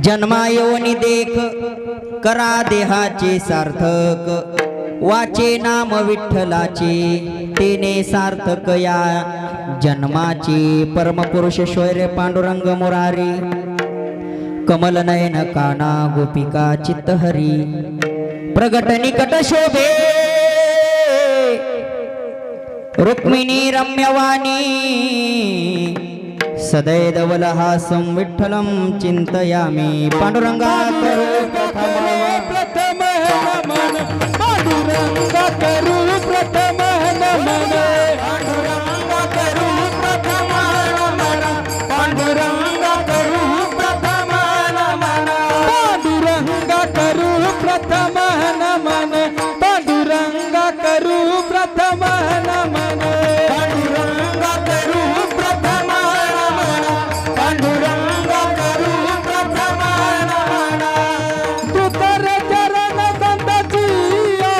जन्मा येऊनी देख करा देहाचे सार्थक, वाचे नाम विठ्ठलाचे तेने सार्थक या जन्माचे। परमपुरुष शौर्य पांडुरंग मुरारी, कमल नयन काना गोपिका चित्तहरी, प्रगट निकट शोभे रुक्मिणी रम्यवाणी, सदैदवलहासं विठ्ठलं चिंतयामि। पांडुरंगा करू प्रथम नमन, पांडुरंगा करू प्रथम नमन, पांडुरंगा करू प्रथम नमन, पांडुरंगा करू प्रथम नमन, पांडुरंगा करू प्रथम नमन, पांडुरंगा करू प्रथम नमन, पांडुरंगा करू प्रथम नमन, पांडुरंगा करू प्रथम नमन। तुतर चरण संताचिया,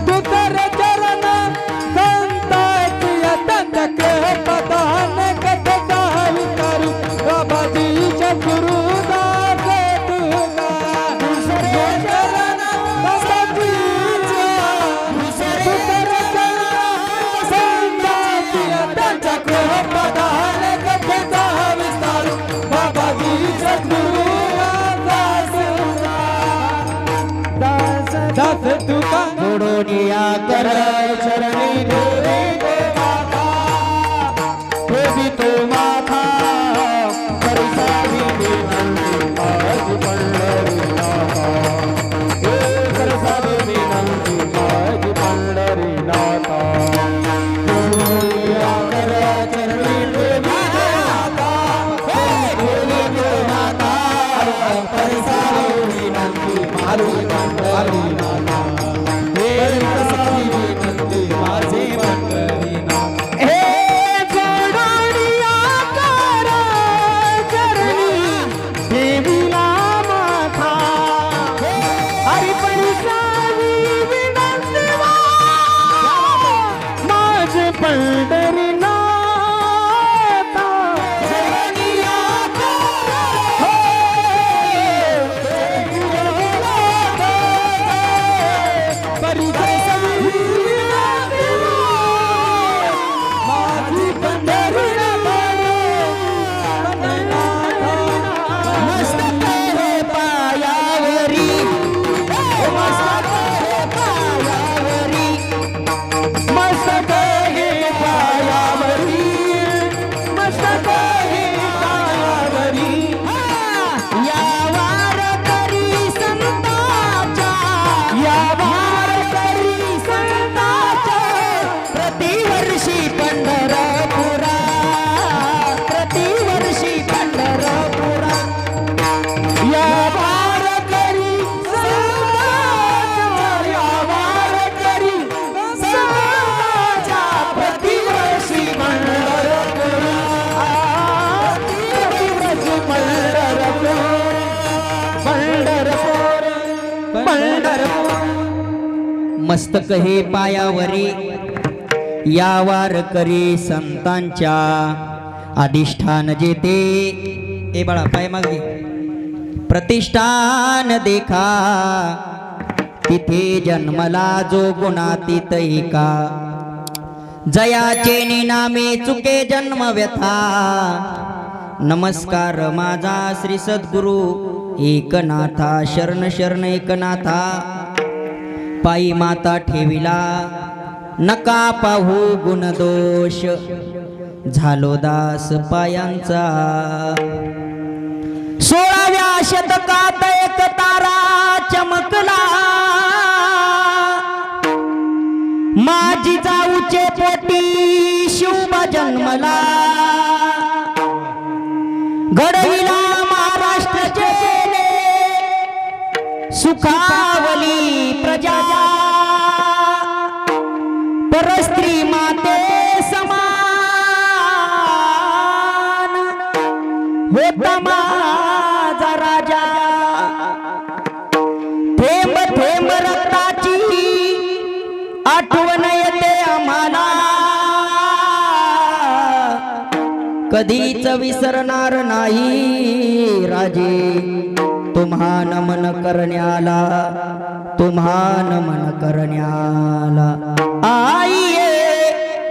तुतर चरण संताचिया, तंतके पदान कथा विचारू बाबाजी गुरुदास तुका। चरण संताचिया, तुतर चरण संताचिया, तंतके पदान कथा विचारू बाबाजी गुरुदास दास तुका। जोडोनिया कर चरणी देवी तो माता, देवी तो माता, करसावी विनंती माझी पंढरीनाथा, हे करसावी विनंती माझी पंढरीनाथा। जोडोनिया कर चरणी देवी तो माता, देवी तो माता, करसावी विनंती माझी पंढरीनाथा, हे करसावी विनंती माझी पंढरीनाथ। हे जोडोनिया कर चरणी देवीला माथा, हरी परसावी विनंती माझे पंढरीनाथा। जोडोनिया कर मस्तक हे पायावरी, मस्तक हे पायावरी, मस्तक हे पायावरी, मस्तक हे पायावरी, या वारकरी संतांच्या, या वारकरी संतांच्या प्रतिवर्षी पंढरपुरा, प्रतिवर्षी पंढरपुरा। या वारकरी संतांच्या, या वारकरी संतांच्या प्रतिवर्षी पंढरपुरा, प्रतिवर्षी पंढरपूर, पंढरपूर, पंढरपूर। मस्तक हे पायावरी, या वारकरी संतांच्या अधिष्ठान जेते। ए बाळा पाय मागे, प्रतिष्ठान देखा तिथे जन्मला जो गुणातीत एका, जयाचे निनामे चुके जन्म व्यथा। नमस्कार माझा श्री सद्गुरु एकनाथा, शरण शरण एकनाथा। पायी माता ठेविला नका पाहू गुणदोष, झालो दास पायांचा। 16व्या शतकात एक तारा चमकला, माझी जाऊचे पोटी शिवबा जन्मला। घडविला महाराष्ट्राचे सुखावली प्रजा, परस्त्री माते समान होता माझा राजा। थेंब थेंब रक्ताची आठवण येते आम्हाला, कधीच विसरणार नाही राजे तुम्हा नमन करण्याला, तुम्हा नमन करण्याला. आइये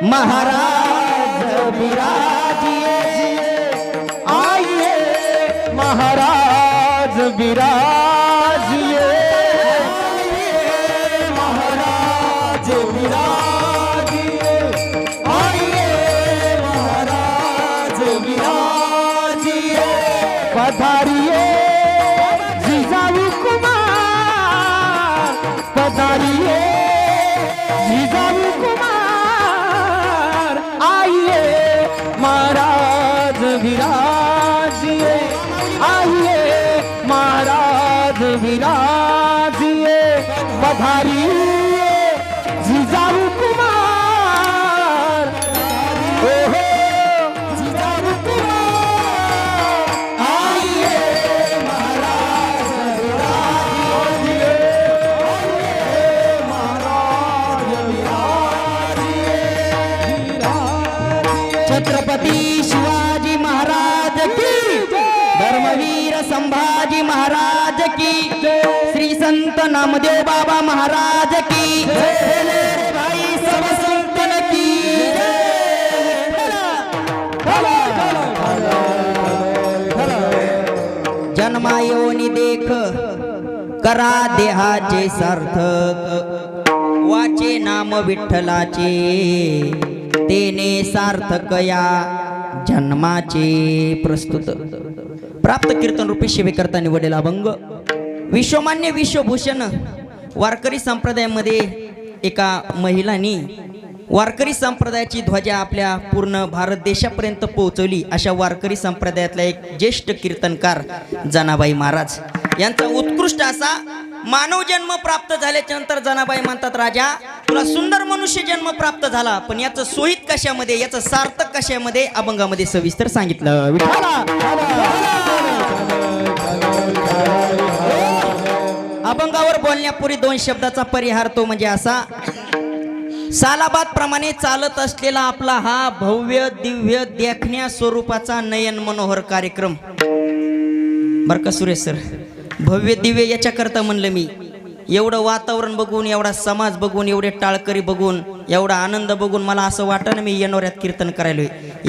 महाराज विराजिए, आइए महाराज विराजिए, आइए महाराज विराजिए, आइए महाराज विराजिए. पधारिए जिजाऊ कुमार, पधारिए जिजाऊ कुमार, आइए महाराज विराजिए, आइए महाराज विराजिए. पधारिए जिजाऊ कुमार, ओहो जिजाऊ कुमार, आइए महाराज विराजिए, आइए महाराज विराजिए. छत्रपती शिवाजी महाराज की, धर्मवीर संभाजी महाराज की, श्री संत नामदेव बाबा महाराज की, रे भाई सब संतन की. जन्मायोनी देख करा देहाचे सार्थक, वाचे नाम विठ्ठलाचे तेने सार्थक या जन्माचे. प्रस्तुत प्राप्त कीर्तन रूपी सेवेकरता निवडलेला अभंग विश्वमान्य विश्वभूषण वारकरी संप्रदायामध्ये एका महिलांनी वारकरी संप्रदायाची ध्वजा आपल्या पूर्ण भारत देशापर्यंत पोहोचवली. अशा वारकरी संप्रदायातला एक ज्येष्ठ कीर्तनकार जनाबाई महाराज यांचा उत्कृष्ट असा मानव जन्म प्राप्त झाल्याच्या नंतर जनाबाई म्हणतात, राजा तुला सुंदर मनुष्य जन्म प्राप्त झाला, पण याचं सोयीत कशामध्ये, याचं सार्थक कशामध्ये, अभंगामध्ये सविस्तर सांगितलं. विठाला अभंगावर बोलण्यापूर्वी दोन शब्दाचा परिहार, तो म्हणजे असा. सालाबाद प्रमाणे चालत असलेला आपला हा भव्य दिव्य देखण्या स्वरूपाचा नयन मनोहर कार्यक्रम बर का सुरेश सर, भव्य दिव्य याच्याकरता म्हणलं मी. एवढं वातावरण बघून, एवढा समाज बघून, एवढे टाळकरी बघून, एवढा आनंद बघून मला असं वाटलं मी येणोऱ्यात कीर्तन करायला.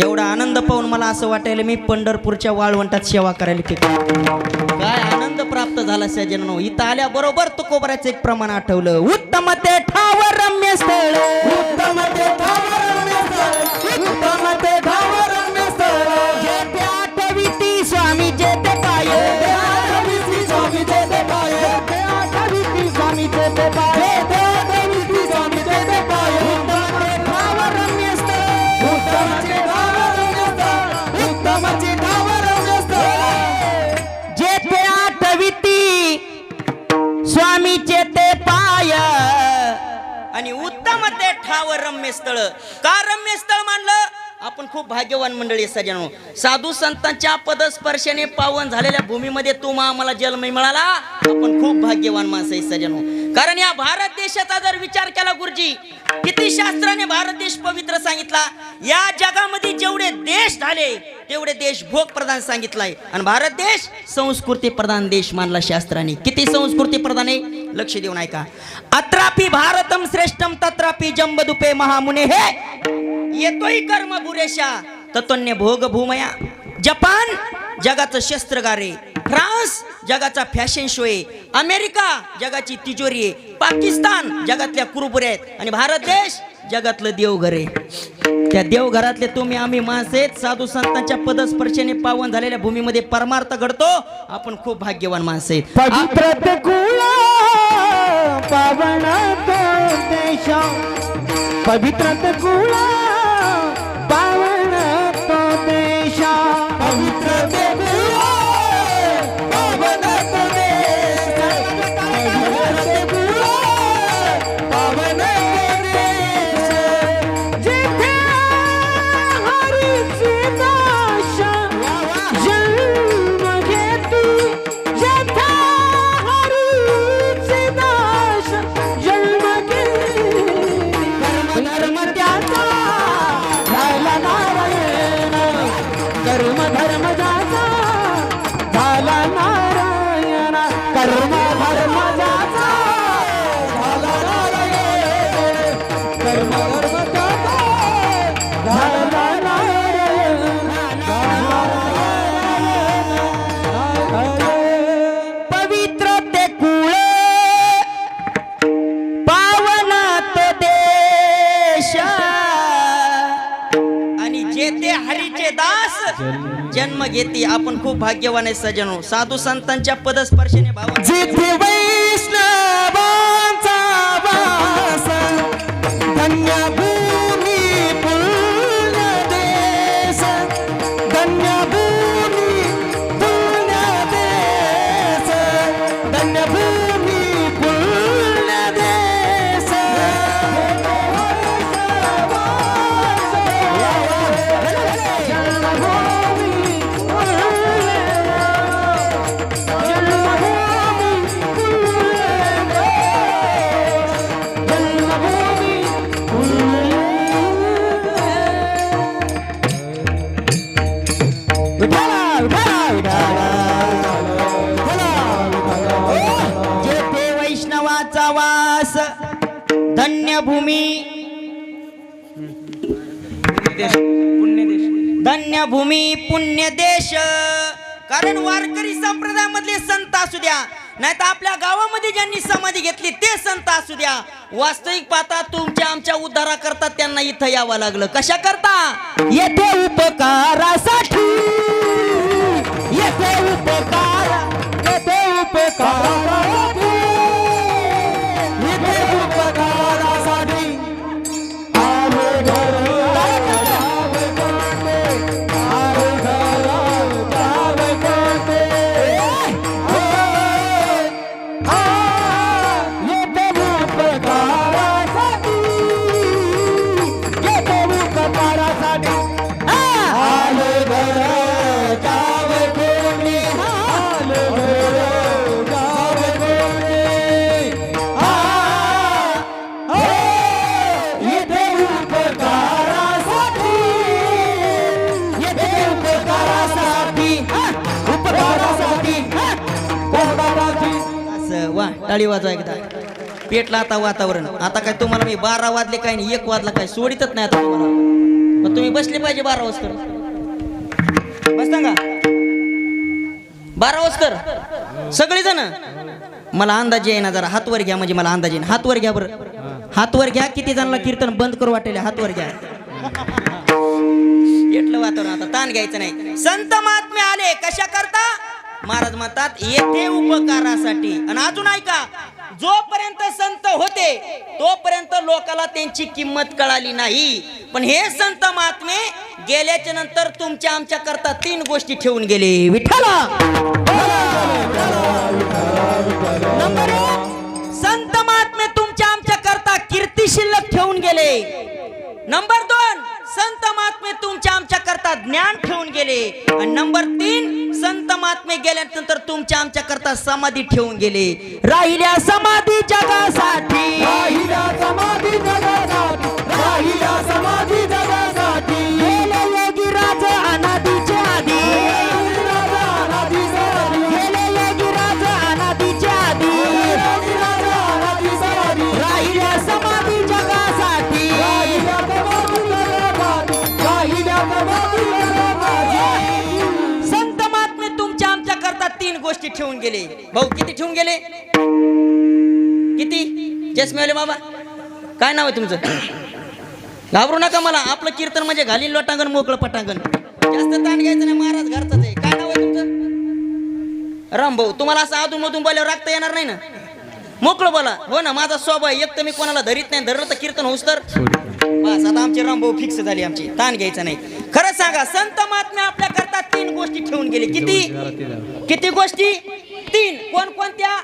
एवढा आनंद पाहून मला असं वाटायला मी पंढरपूरच्या वाळवंटात सेवा करायला. काय आनंद प्राप्त झाला सजनो. इथं आल्याबरोबर तुकोबऱ्याचं एक प्रमाण आठवलं. उत्तम ते ठाव रम्य स्थळ, उत्तम ते ठाव रम्य स्थळ, उत्तम ते ठाव रम्य स्थळ, जेथे आठविती स्वामी जेथे पाय, आठविती स्वामी जेथे पाय, आठविती स्वामी जेथे पाय, आठविती स्वामी जेथे पाय. उत्तम ते ठाव रम्य स्थळ, उत्तम ते ठाव रम्य स्थळ, उत्तम ते ठाव रम्य स्थळ, जेथे आठविती स्वामीचे ते पाय. आणि उत्तम ते ठाव रम्य स्थळ. का रम्य स्थळ मानलं? आपण खूप भाग्यवान मंडळी सजनो. साधू संतांच्या पदस्पर्शाने पावन झालेल्या भूमीमध्ये तुम्हा आम्हाला जन्म मिळाला. आपण खूप भाग्यवान माणसं आहे सजनो. कारण या भारत देशाचा जर विचार केला गुरुजी, किती शास्त्राने भारत देश पवित्र सांगितला. या जगामध्ये जेवढे देश झाले तेवढे देश भोग प्रधान सांगितलाय, आणि भारत देश संस्कृती प्रधान देश मानला शास्त्राने. किती संस्कृती प्रधान आहे, लक्ष देऊन ऐका. अत्रापि भारतम श्रेष्ठम तत्रापि जंबदुपे महामुने हे येतोय कर्म बुरेशा तत्वन्य भोग भूमया. जपान जगाचं शस्त्रगार आहे, फ्रान्स जगाचा फॅशन शो आहे, अमेरिका जगाची तिजोरी आहे, पाकिस्तान जगातल्या कुरबुऱ्या आहेत, आणि भारत देश जगातलं देवघर आहे. त्या देवघरातले तुम्ही आम्ही माणसं आहेत. साधू संतांच्या पदस्पर्शाने पावन झालेल्या भूमीमध्ये परमार्थ घडतो. आपण खूप भाग्यवान माणसं आहेत. पवित्र ते कुळ पावन तो देश, पवित्र ते कुळ पावन तो देश, पवित्र ते कुळ पावन तो देश, पवित्र ते कुळ पावन तो देश, जिथे हरीची दाश जन्म घेती, जिथे हरीची दाश जन्म घेती, धर्म त्याचा ते हरीचे दास जन्म घेते. आपण खूप भाग्यवान आहे सजनो. साधू संतांच्या पदस्पर्शाने भावा जिथे वैष्णवांचा वास धन्य भूमी पुण्य देश धन्य भूमी पुण्य देश धन्य भूमी पुण्य देश जेथे वैष्णवाचा वास धन्य भूमी धन्य भूमी पुण्य देश. कारण वारकरी संप्रदायामधले संत असू द्या नाही तर आपल्या गावामध्ये ज्यांनी समाधी घेतली ते संत असू द्या, वास्तविक पाहता तुमच्या आमच्या उद्धारा करता त्यांना इथं यावं लागलं. कशा करता? येथे उपकारासाठी. येथे उपकार येथे उपकारासाठी येथे उपकारासाठी आले घर जावे कोणते आले घर जावे कोणते येथे उपकारासाठी येथे उपकारासाठी आले घर जावे कोणी आले घर जावे कोणी येथे उपकारासाठी येथे उपकारासाठी उपकारासाठी उपकारासाठी असं वा टाळी वाजवा एकदा. पेटला आता वातावरण. आता काय तुम्हाला मी 12 वाजले काय नाही 1 वाजला काय सोडितच नाही आता तुम्हाला. पण तुम्ही बसले पाहिजे 12 वाजता. बसता का 12 वाजता सगळेजण? मला अंदाज आहे ना, जरा हातवर घ्या म्हणजे मला अंदाज येईन. हातवर घ्या बरं, हातवर घ्या. किती जणांना कीर्तन बंद करू वाटेल हातवर घ्या. येतलं वातावरण आता ताण घ्यायचं नाही. संत महात्मे आले कशा करता? महाराज म्हणतात येथे उपकारासाठी. आणि अजून ऐका, जोपर्यंत संत होते तोपर्यंत लोकाला त्यांची किंमत कळाली नाही. पण हे संत महात्मे गेल्याच्या नंतर तुमच्या आमच्या करता 3 गोष्टी ठेवून गेले. विठ्ठला नंबर 1, संत महात्मे तुमच्या आमच्या करता कीर्ती शिल्लक ठेवून गेले. नंबर 2, संत महात्मे तुमच्या आमच्या करता ज्ञान ठेवून गेले. आणि नंबर 3, संत महात्मे गेल्यानंतर तुमच्या आमच्या करता समाधी ठेवून गेले. राहिल्या समाधी जगासाठी. राहिल्या समाधी जगासाठी राहिल्या समाधी जगासाठी गेले योगी राज अनादीच्या आधी. गेले योगी राज अनादीच्या आधी. राहिल्या समाधी जगासाठी. संत महात्मे तुमच्या आमच्या करता 3 गोष्टी ठेवून गेले. भाऊ किती ठेवून गेले? किती? जसमेले बाबा काय नाव आहे तुमचं? घाबरू नका मला. आपलं कीर्तन म्हणजे घालीन लोटांगण मोकळं पटांगण. जास्त ताण घ्यायचं नाही. महाराज घरचाच आहे. काय नाव आहे तुमचं? राम भाऊ. तुम्हाला असं अधून मधून बोलायवर राखता येणार नाही ना? मोकळं बोला. हो ना, माझा स्वभाव एक तर मी कोणाला धरीत नाही. धरलं तर कीर्तन होऊस तर बस. आता आमचे रामभाऊ फिक्स झाली आमची. ताण घ्यायचा नाही. खरं सांगा, संत महात्मे आपल्या करता 3 गोष्टी ठेवून गेले. किती किती गोष्टी? 3. कोणकोणत्या?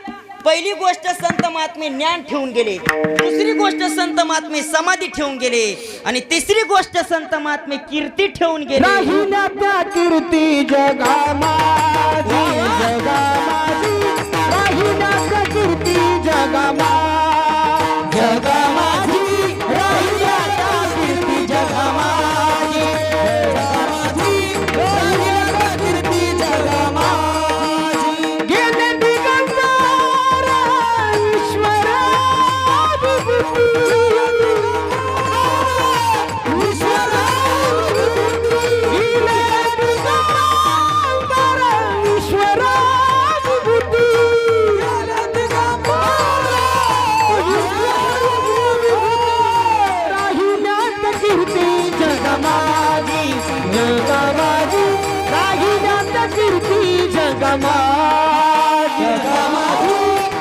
पहिली गोष्ट संत महात्मे ज्ञान ठेवून गेले. दुसरी गोष्ट संत महात्मे समाधी ठेवून गेले. आणि तिसरी गोष्ट संत महात्मे कीर्ती ठेवून गेले. राहिल्या त्या कीर्ती जगामाजी जगामाजी राहिल्या त्या कीर्ती जगामाजी जगामाजी राहिल्या त्या कीर्ती जगामाजी जगामाजी राहिल्या त्या कीर्ती जगामाजी गेले दिगंबर ईश्वर ईश्वर जगमाजी जगमाजी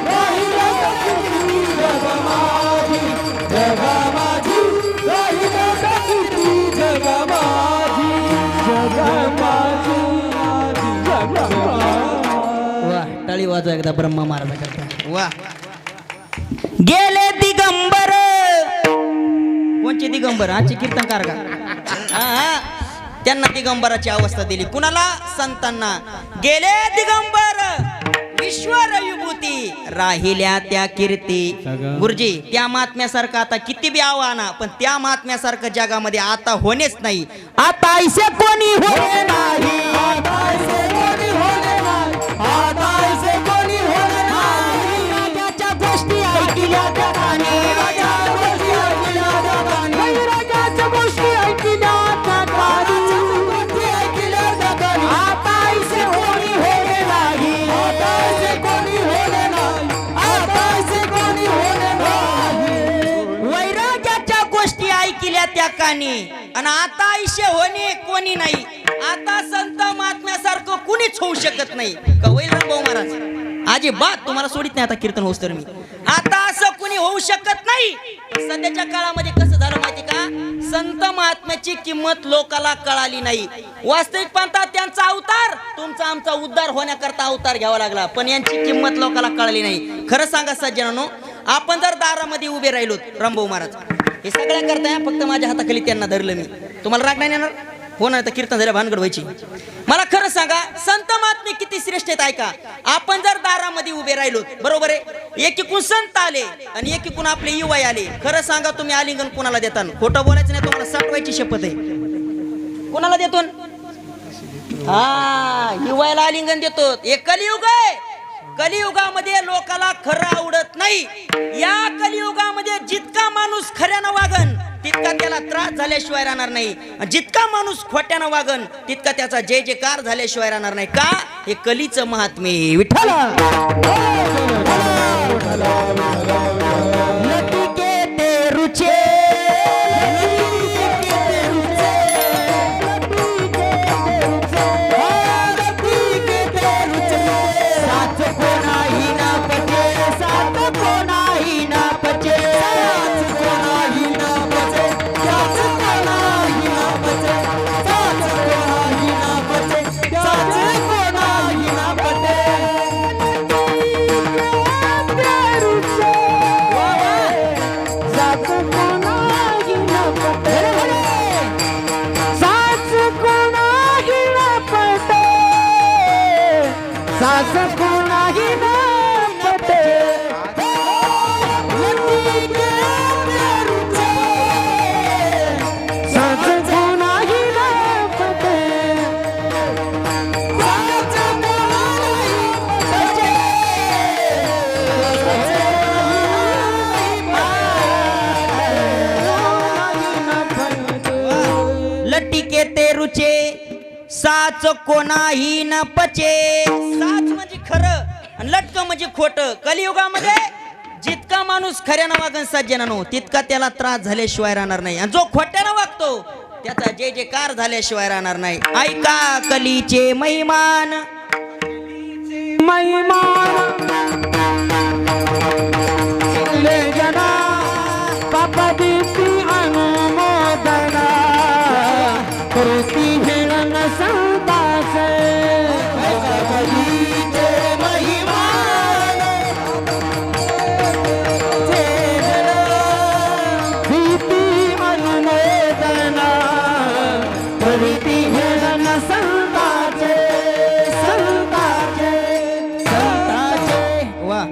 राहील कीर्ती जगमाजी जगमाजी राहील कीर्ती जगमाजी जगमाजी वा टाळी वाजवा एकदा ब्रह्मा महाराजा करता वा गेले दिगंबर कोणचे दिगंबर आजचे कीर्तनकार का हा, त्यांना दिगंबराची अवस्था दिली कुणाला संतांना गेले दिगंबर ईश्वर विभूती राहिल्या त्या कीर्ती गुरुजी त्या महात्म्यासारखं आता किती बी आव्हाना पण त्या महात्म्यासारखं जगामध्ये आता होणेच नाही आता ऐसे कोणी होणे नाही आता ऐसे कोणी होणे नाही आता ऐसे कोणी होणे नाही राजाच्या गोष्टी ऐकल्या जगाने राजाच्या गोष्टी ऐकल्या जगाने राजाच्या गोष्टी ऐकल्या जगाने गोष्टी ऐकल्या जगाने आता ऐसे कोणी होणे नाही आता ऐसे कोणी होणे नाही आता ऐसे कोणी होणे नाही वैराग्याच्या गोष्टी ऐकल्या त्या कानी आणि आता ऐसे होणे कोणी नाही आता संत महात्म्यासारखं कुणीच होऊ शकत नाही का होईल भाऊ महाराज आजी बात तुम्हाला सोडित नाही आता कीर्तन होस तर मी आता असं कुणी होऊ शकत नाही सध्याच्या काळामध्ये कसं झालं माहिती का संत महात्म्याची किंमत लोकाला कळाली नाही वास्तविक पाहता त्यांचा अवतार तुमचा आमचा उद्धार होण्याकरता अवतार घ्यावा लागला पण यांची किंमत लोकाला कळाली नाही खरं सांगा सज्जनांनो आपण जर दारामध्ये उभे राहिलो रामभाऊ महाराज हे सगळ्या करताय फक्त माझ्या हाताखाली त्यांना धरलं मी तुम्हाला राग नाही येणार हो ना तर कीर्तन झाल्या भानगड व्हायची मला खरं सांगा संत महात्मे किती श्रेष्ठ आहेत ऐका आपण जर दारामध्ये उभे राहिलो बरोबर आहे एकीकून संत आले आणि एकीकून आपले युवा आले खरं सांगा तुम्ही आलिंगन कोणाला देता खोटं बोलायचं नाही तुम्हाला सटवायची शपथ आहे कोणाला देतो हा युवाला आलिंगन देतो हे कलियुग आहे कलियुगामध्ये लोकाला खरं आवडत नाही या कलियुगामध्ये जितका माणूस खऱ्यानं वागन तितका त्याला त्रास झाल्याशिवाय राहणार नाही जितका माणूस खोट्यानं वागन तितका त्याचा जय जयकार झाल्याशिवाय राहणार नाही का हे कलीचं महात्म्य विठ्ठल लतिके ते रुचे लटिके ते रुचे साच कोणाही न पचे साच म्हणजे खरं आणि लटक म्हणजे खोटं कलियुगामध्ये जितका माणूस खऱ्यानं वागन सज्जनानो तितका त्याला त्रास झाल्याशिवाय राहणार नाही आणि जो खोट्यानं वागतो त्याचा जय जयकार झाल्याशिवाय राहणार नाही ऐका कलीचे महिमान ले जना पापा दीप्ती अनुमोदना कृती हिरण संतासे कलीचे महिमान दीप्ती अनुमोदना कृती हिरण संताचे वा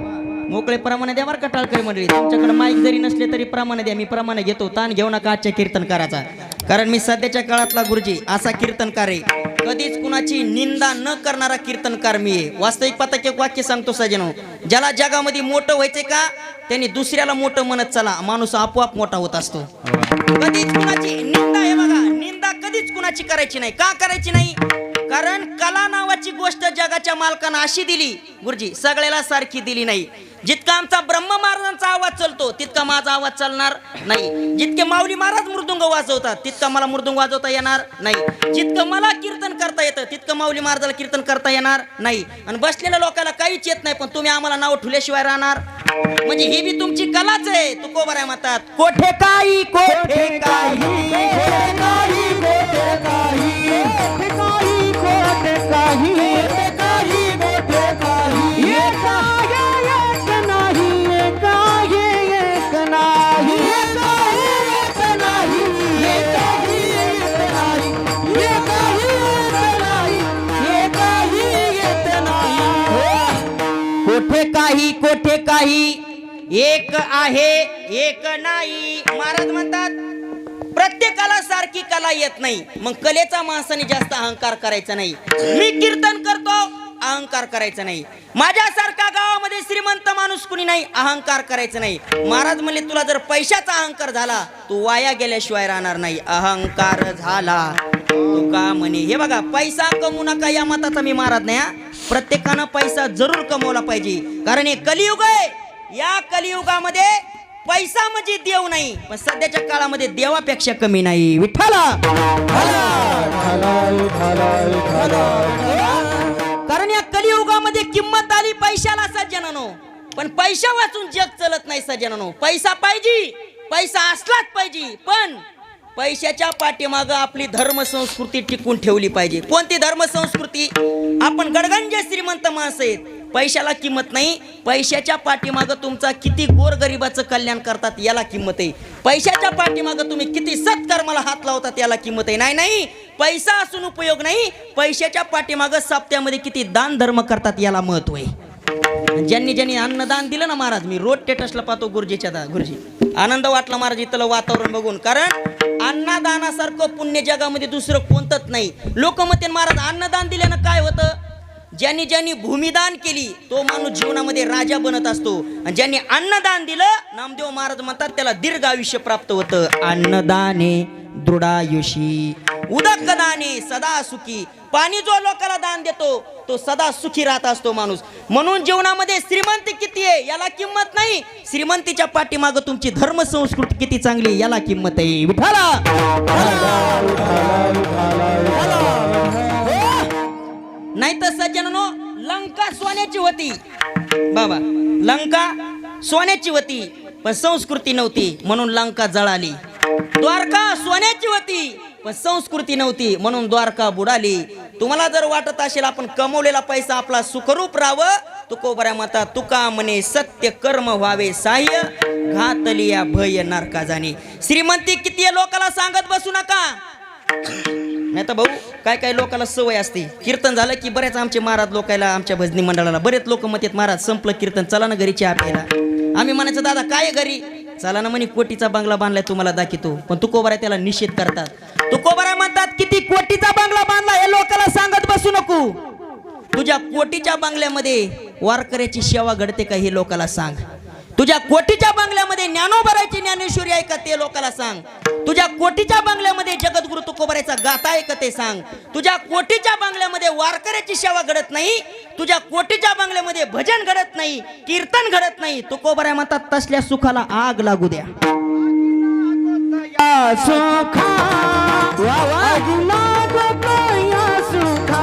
मोकळे प्रमाणे द्या बरं का टाळकरी मंडळी तुमच्याकडे माईक जरी नसले तरी प्रमाणे द्या मी प्रमाणे घेतो ताण घेऊ नका आजच्या कीर्तनकाराचा कारण मी सध्याच्या काळातला गुरुजी असा कीर्तनकार आहे कधीच कुणाची निंदा न करणारा कीर्तनकार मी आहे वास्तविक पातक एक वाक्य सांगतो सजनो ज्याला जगामध्ये मोठं व्हायचंय का त्यांनी दुसऱ्याला मोठं म्हणत चला माणूस आपोआप मोठा होत असतो कधीच कुणाची निंदा आहे बघा निंदा कधीच कुणाची करायची नाही का करायची नाही कारण कला नावाची गोष्ट जगाच्या मालकानं अशी दिली गुरुजी सगळ्याला सारखी दिली नाही जितका आमचा ब्रह्म महाराजांचा आवाज चालतो तितका माझा आवाज चालणार नाही. जितके माऊली महाराज मृदुंग वाजवतात तितका मला मृदुंग वाजवता येणार नाही. जितकं मला कीर्तन करता येतं तितकं माऊली महाराजाला कीर्तन करता येणार नाही. आणि बसलेल्या लोकांना काहीच येत नाही, पण तुम्ही आम्हाला नाव ठेवल्याशिवाय राहणार. म्हणजे ही बी तुमची कलाच आहे. तुकोबराय म्हणतात कोठे काही कोठे काही कोठे काही एक आहे एक नाही. महाराज म्हणतात प्रत्येकाला सारखी कला येत नाही. मग कलेचा माणसाने जास्त अहंकार करायचा नाही. मी कीर्तन करतो अहंकार करायचा नाही. माझ्यासारखा गावामध्ये श्रीमंत माणूस कुणी नाही, अहंकार करायचा नाही. महाराज म्हणले तुला जर पैशाचा अहंकार झाला तू वाया गेल्याशिवाय राहणार नाही. अहंकार झाला तू का म्हणे. हे बघा, पैसा कमवू नका या मताचा मी महाराज नाही. प्रत्येकानं पैसा जरूर कमवला पाहिजे, कारण हे कलियुग आहे. या कलियुगामध्ये पैसा म्हणजे देव नाही, पण सध्याच्या काळामध्ये देवापेक्षा कमी नाही. विठ्ठला कारण या कलियुगामध्ये किंमत आली पैशाला सज्जनानो. पण पैसा वाचून जग चलत नाही सज्जनानो. पैसा पाहिजे, पैसा असलाच पाहिजे, पण पैशाच्या पाठीमागं आपली धर्म संस्कृती टिकून ठेवली पाहिजे. कोणती धर्म संस्कृती? आपण गडगंज श्रीमंत माणसं आहेत, पैशाला किंमत नाही. पैशाच्या पाठीमागं तुमचा किती गोरगरिबाचं कल्याण करतात याला किंमत आहे. पैशाच्या पाठीमागं तुम्ही किती सत्कर्माला हात लावतात याला किंमत आहे. नाही, पैसा असून उपयोग नाही. पैशाच्या पाठीमागं सप्त्यामध्ये किती दान धर्म करतात याला महत्व आहे. ज्यांनी अन्नदान दिलं ना महाराज, मी रोज स्टेटसला पाहतो गुरुजी आनंद वाटला महाराज इथलं वातावरण बघून. कारण अन्नदानासारखं पुण्य जगामध्ये दुसरं कोणतंच नाही. लोक म्हणते महाराज अन्नदान दिल्यानं काय होतं? ज्यांनी भूमिदान केली तो माणूस जीवनामध्ये राजा बनत असतो, आणि ज्यांनी अन्नदान दिलं नामदेव महाराज म्हणतात त्याला दीर्घ आयुष्य प्राप्त होतं. अन्नदाने दृढायुषी उदकदाने सदा सुखी. पाणी जो लोकाला दान देतो तो सदा सुखी राहत असतो माणूस. म्हणून जीवनामध्ये श्रीमंती किती आहे याला किंमत नाही, श्रीमंतीच्या पाठीमागं तुमची धर्म संस्कृती किती चांगली याला किंमत आहे. विठाला नाही तर सज्जनानो, लंका सोन्याची होती बाबा, लंका सोन्याची होती पण संस्कृती नव्हती म्हणून लंका जळाली. द्वारका सोन्याची होती पण संस्कृती नव्हती म्हणून द्वारका बुडाली. तुम्हाला जर वाटत असेल आपण कमवलेला पैसा आपला सुखरूप राहावं, तुकोबऱ्या म्हणतात तुका म्हणे सत्य कर्म व्हावे सहाय्य, घातलिया भय नरका जाणे. श्रीमंती किती आहे लोकाला सांगत बसू नका. नाही तर भाऊ काय लोकाला सवय असते, कीर्तन झालं की बरेच आमचे महाराज लोकायला, आमच्या भजनी मंडळाला बरेच लोक म्हणतात महाराज संपलं कीर्तन, चला ना घरी चहा प्यायला. आम्ही म्हणायचं दादा काय घरी, चला ना म्हणे कोटीचा बंगला बांधलाय तुम्हाला दाखवतो. पण तुकोबऱ्या त्याला निषेध करतात. तुकोबऱ्या म्हणतात किती कोटीचा बंगला बांधला हे लोकाला सांगत बसू नको. तुझ्या कोटीच्या बंगल्यामध्ये वारकऱ्याची सेवा घडते का हे लोकाला सांग. तुझ्या कोटीच्या बंगल्यामध्ये ज्ञानोबराची ज्ञानेश्वरी आहे का ते लोकाला सांग. तुझ्या कोटीच्या बंगल्यामध्ये जगद्गुरु तुकोबराचा गाथा आहे का ते सांग. तुझ्या कोटीच्या बंगल्यामध्ये वारकऱ्याची सेवा घडत नाही, तुझ्या कोटीच्या बंगल्यामध्ये भजन घडत नाही, कीर्तन घडत नाही. तुकोबरा म्हणतात तसल्या सुखाला आग लागू द्या. सुखा आग लागत या सुखा,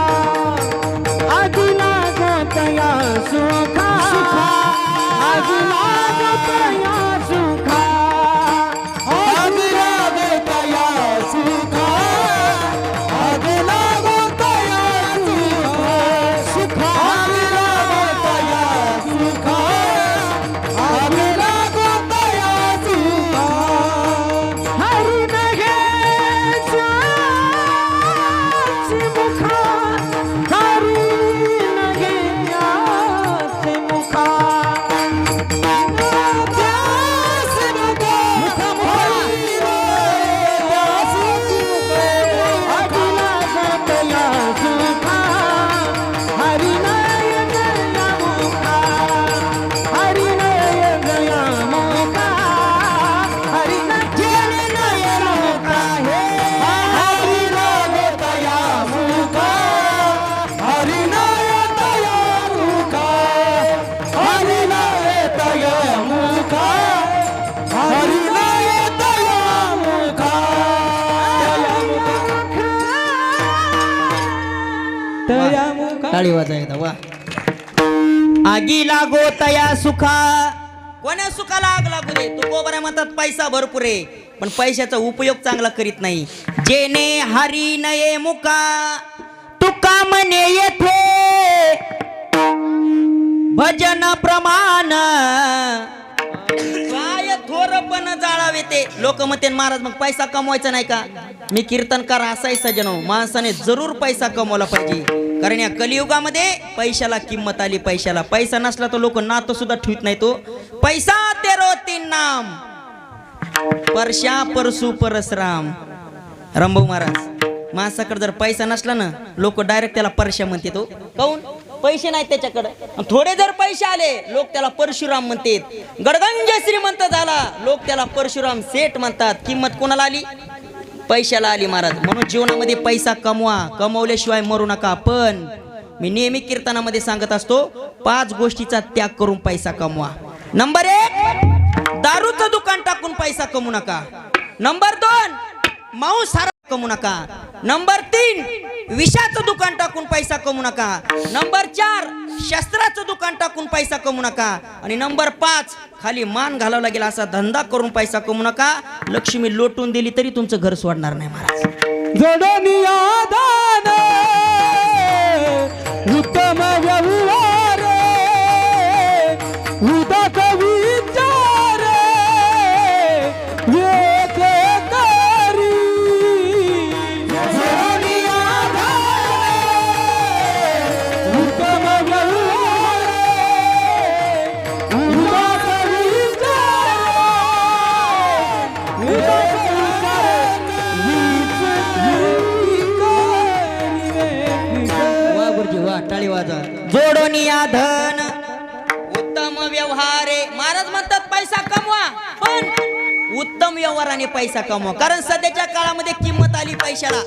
आग लागत या सुखा, आग लागत या सुखा, आग लागत या सुखा, आग लागत या सुखा, आग लागत या सुखा, आग लागत या सुखा. हरी नगे मुखा, हरी नगे मुखा. टाळी वाजा एकदा वा. आगी लागो तया सुखा, कोण्या सुखाला आग लागू दे. तू कोबऱ्या म्हणतात पैसा भरपूर आहे, पण पैशाचा उपयोग चांगला करीत नाही. जेने हरी नये मुका, तुका म्हणे येथे भजन प्रमाण. काय थोरपण जाळावे ते लोक म्हणते. महाराज मग पैसा कमवायचा नाही का? मी कीर्तनकार असाय सजनो, माणसाने जरूर पैसा कमवला पाहिजे. कारण या कलियुगामध्ये पैशाला किंमत आली. पैशाला पैसा नसला तर लोक नातं सुद्धा ठेवत नाही. तो पैसा तेरो तीन नाम, परशा परसू परसराम. रंभाऊ महाराज, माणसाकडे जर पैसा नसला ना, लोक डायरेक्ट त्याला परशा म्हणते. तो काऊन? पैसे नाहीत त्याच्याकडे. थोडे जर पैसे आले, लोक त्याला परशुराम म्हणतात. गडगंज श्रीमंत झाला, लोक त्याला परशुराम सेठ म्हणतात. किंमत कोणाला आली? पैशाला आली महाराज. म्हणून जीवनामध्ये पैसा कमवा, कमवल्याशिवाय मरू नका. पण मी नेहमी कीर्तनामध्ये सांगत असतो, 5 गोष्टीचा त्याग करून पैसा कमवा. नंबर 1, दारूचं दुकान टाकून पैसा कमवू नका. नंबर 2, मांसाहार कमवू नका. नंबर 3, विषाचं दुकान टाकून पैसा कमवू नका. नंबर 4, शस्त्राचं दुकान टाकून पैसा कमवू नका. आणि नंबर 5, खाली मान घालावला गेला असा धंदा करून पैसा कमवू नका. लक्ष्मी लोटून दिली तरी तुमचं घर सोडणार नाही महाराज. जोडणी आधान उत्तम व्यवहार, उदात विचार येथे करी. जोडणी आधान उत्तम व्यवहार, उदात विचार वा गुरुजी वा, टाळी वाजा. जोडोनिया धन उत्तम व्यवहारे. महाराज म्हणतात पैसा कमवा, पण उत्तम व्यवहाराने पैसा कमवा. कारण सध्याच्या काळामध्ये किंमत आली पैशाला.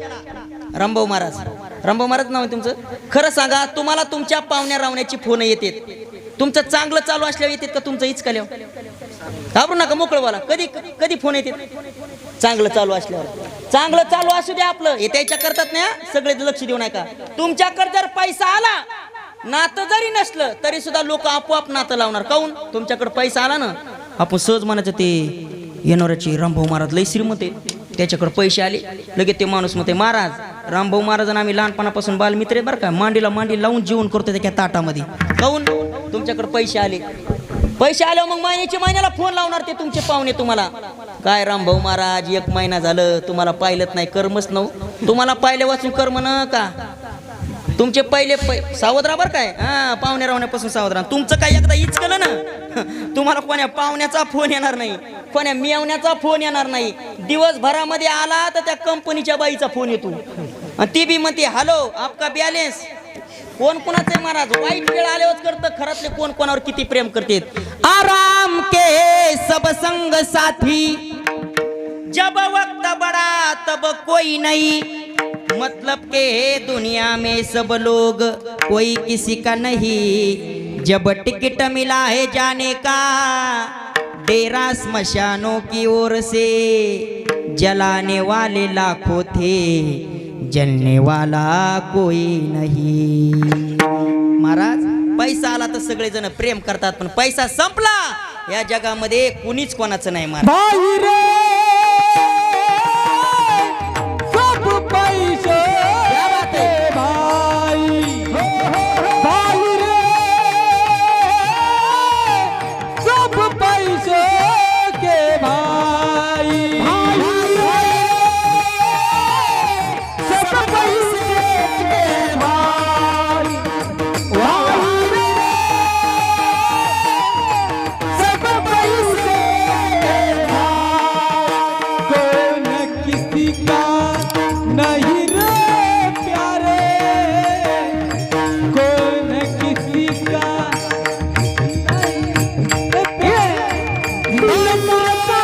रंभाऊ महाराज, रंभाऊ महाराज नाव आहे तुमचं. खरं सांगा, तुम्हाला तुमच्या पाहुण्या रावण्याची फोन येतात. तुमचं चांगलं चालू असल्यावर येतात का तुमचं इचकल्यावर? घाबरू नका, मोकळं बोला. कधी कधी फोन येतात? चांगलं चालू असल्यावर. चांगलं चालू असू द्या आपलं, हे त्याच्या करतात ना, सगळे लक्ष देऊ नका. तुमच्याकडे जर पैसा आला, नातं जरी नसलं तरी सुद्धा लोक आपोआप नातं लावणार. काऊन? तुमच्याकडे पैसा आला ना, आपण सहज म्हणायचं ते येणाऱ्याची रामभाऊ महाराज लय श्रीमंत आहे, त्याच्याकडे पैसे आले, लगेच ते माणूस म्हणते महाराज रामभाऊ महाराजांना आम्ही लहानपणापासून बालमित्र आहे बरं का, मांडीला मांडी लावून जेवण करतो त्या ताटामध्ये. काऊन? तुमच्याकडे पैसे आले. पैसे आल्यावर मग महिन्याला फोन लावणार ते तुमचे पाहुणे तुम्हाला. काय रामभाऊ महाराज 1 महिना झालं तुम्हाला पाहिलंच नाही, कर्मच नव्ह. तुम्हाला पाहिले वाचून कर्म न का? तुमचे पहिले सावध राहा बरं काय. हा, पाहुण्या रावण्यापासून सावध राहा. तुमचं काय एकदा इचकलं ना, तुम्हाला कोण्या पाहुण्याचा फोन येणार नाही, कोण्या मिळवण्याचा फोन येणार नाही. दिवसभरामध्ये आला तर त्या कंपनीच्या बाईचा फोन येतो आणि ती बी म्हणते हॅलो आपका बॅलेन्स. कोण कोणाचे महाराज वाईट वेळ आल्यावर करतं. खरातले कोण कोणावर किती प्रेम करतात. आराम के सब संग साथी, जब वक्त बड़ा तब कोई नहीं, मतलब के दुनिया में सब लोग कोई किसी का नहीं. जब टिकट मिला है जाने का, डेरा स्मशानों की ओर से, जलाने वाले लाखों थे, जलने वाला कोई नहीं. महाराज पैसा आला तर सगळेजण प्रेम करतात, पण पैसा संपला या जगामध्ये कुणीच कोणाचं नाही. महाराज सब पैसे क्या बात है भाई, भाई रे सब पैसे के भाई, सब पैसे के भाई, सब पैसे के भाई. कौन किसी का नहीं रे प्यारे, कौन किसी का नहीं रे प्यारे. दिल का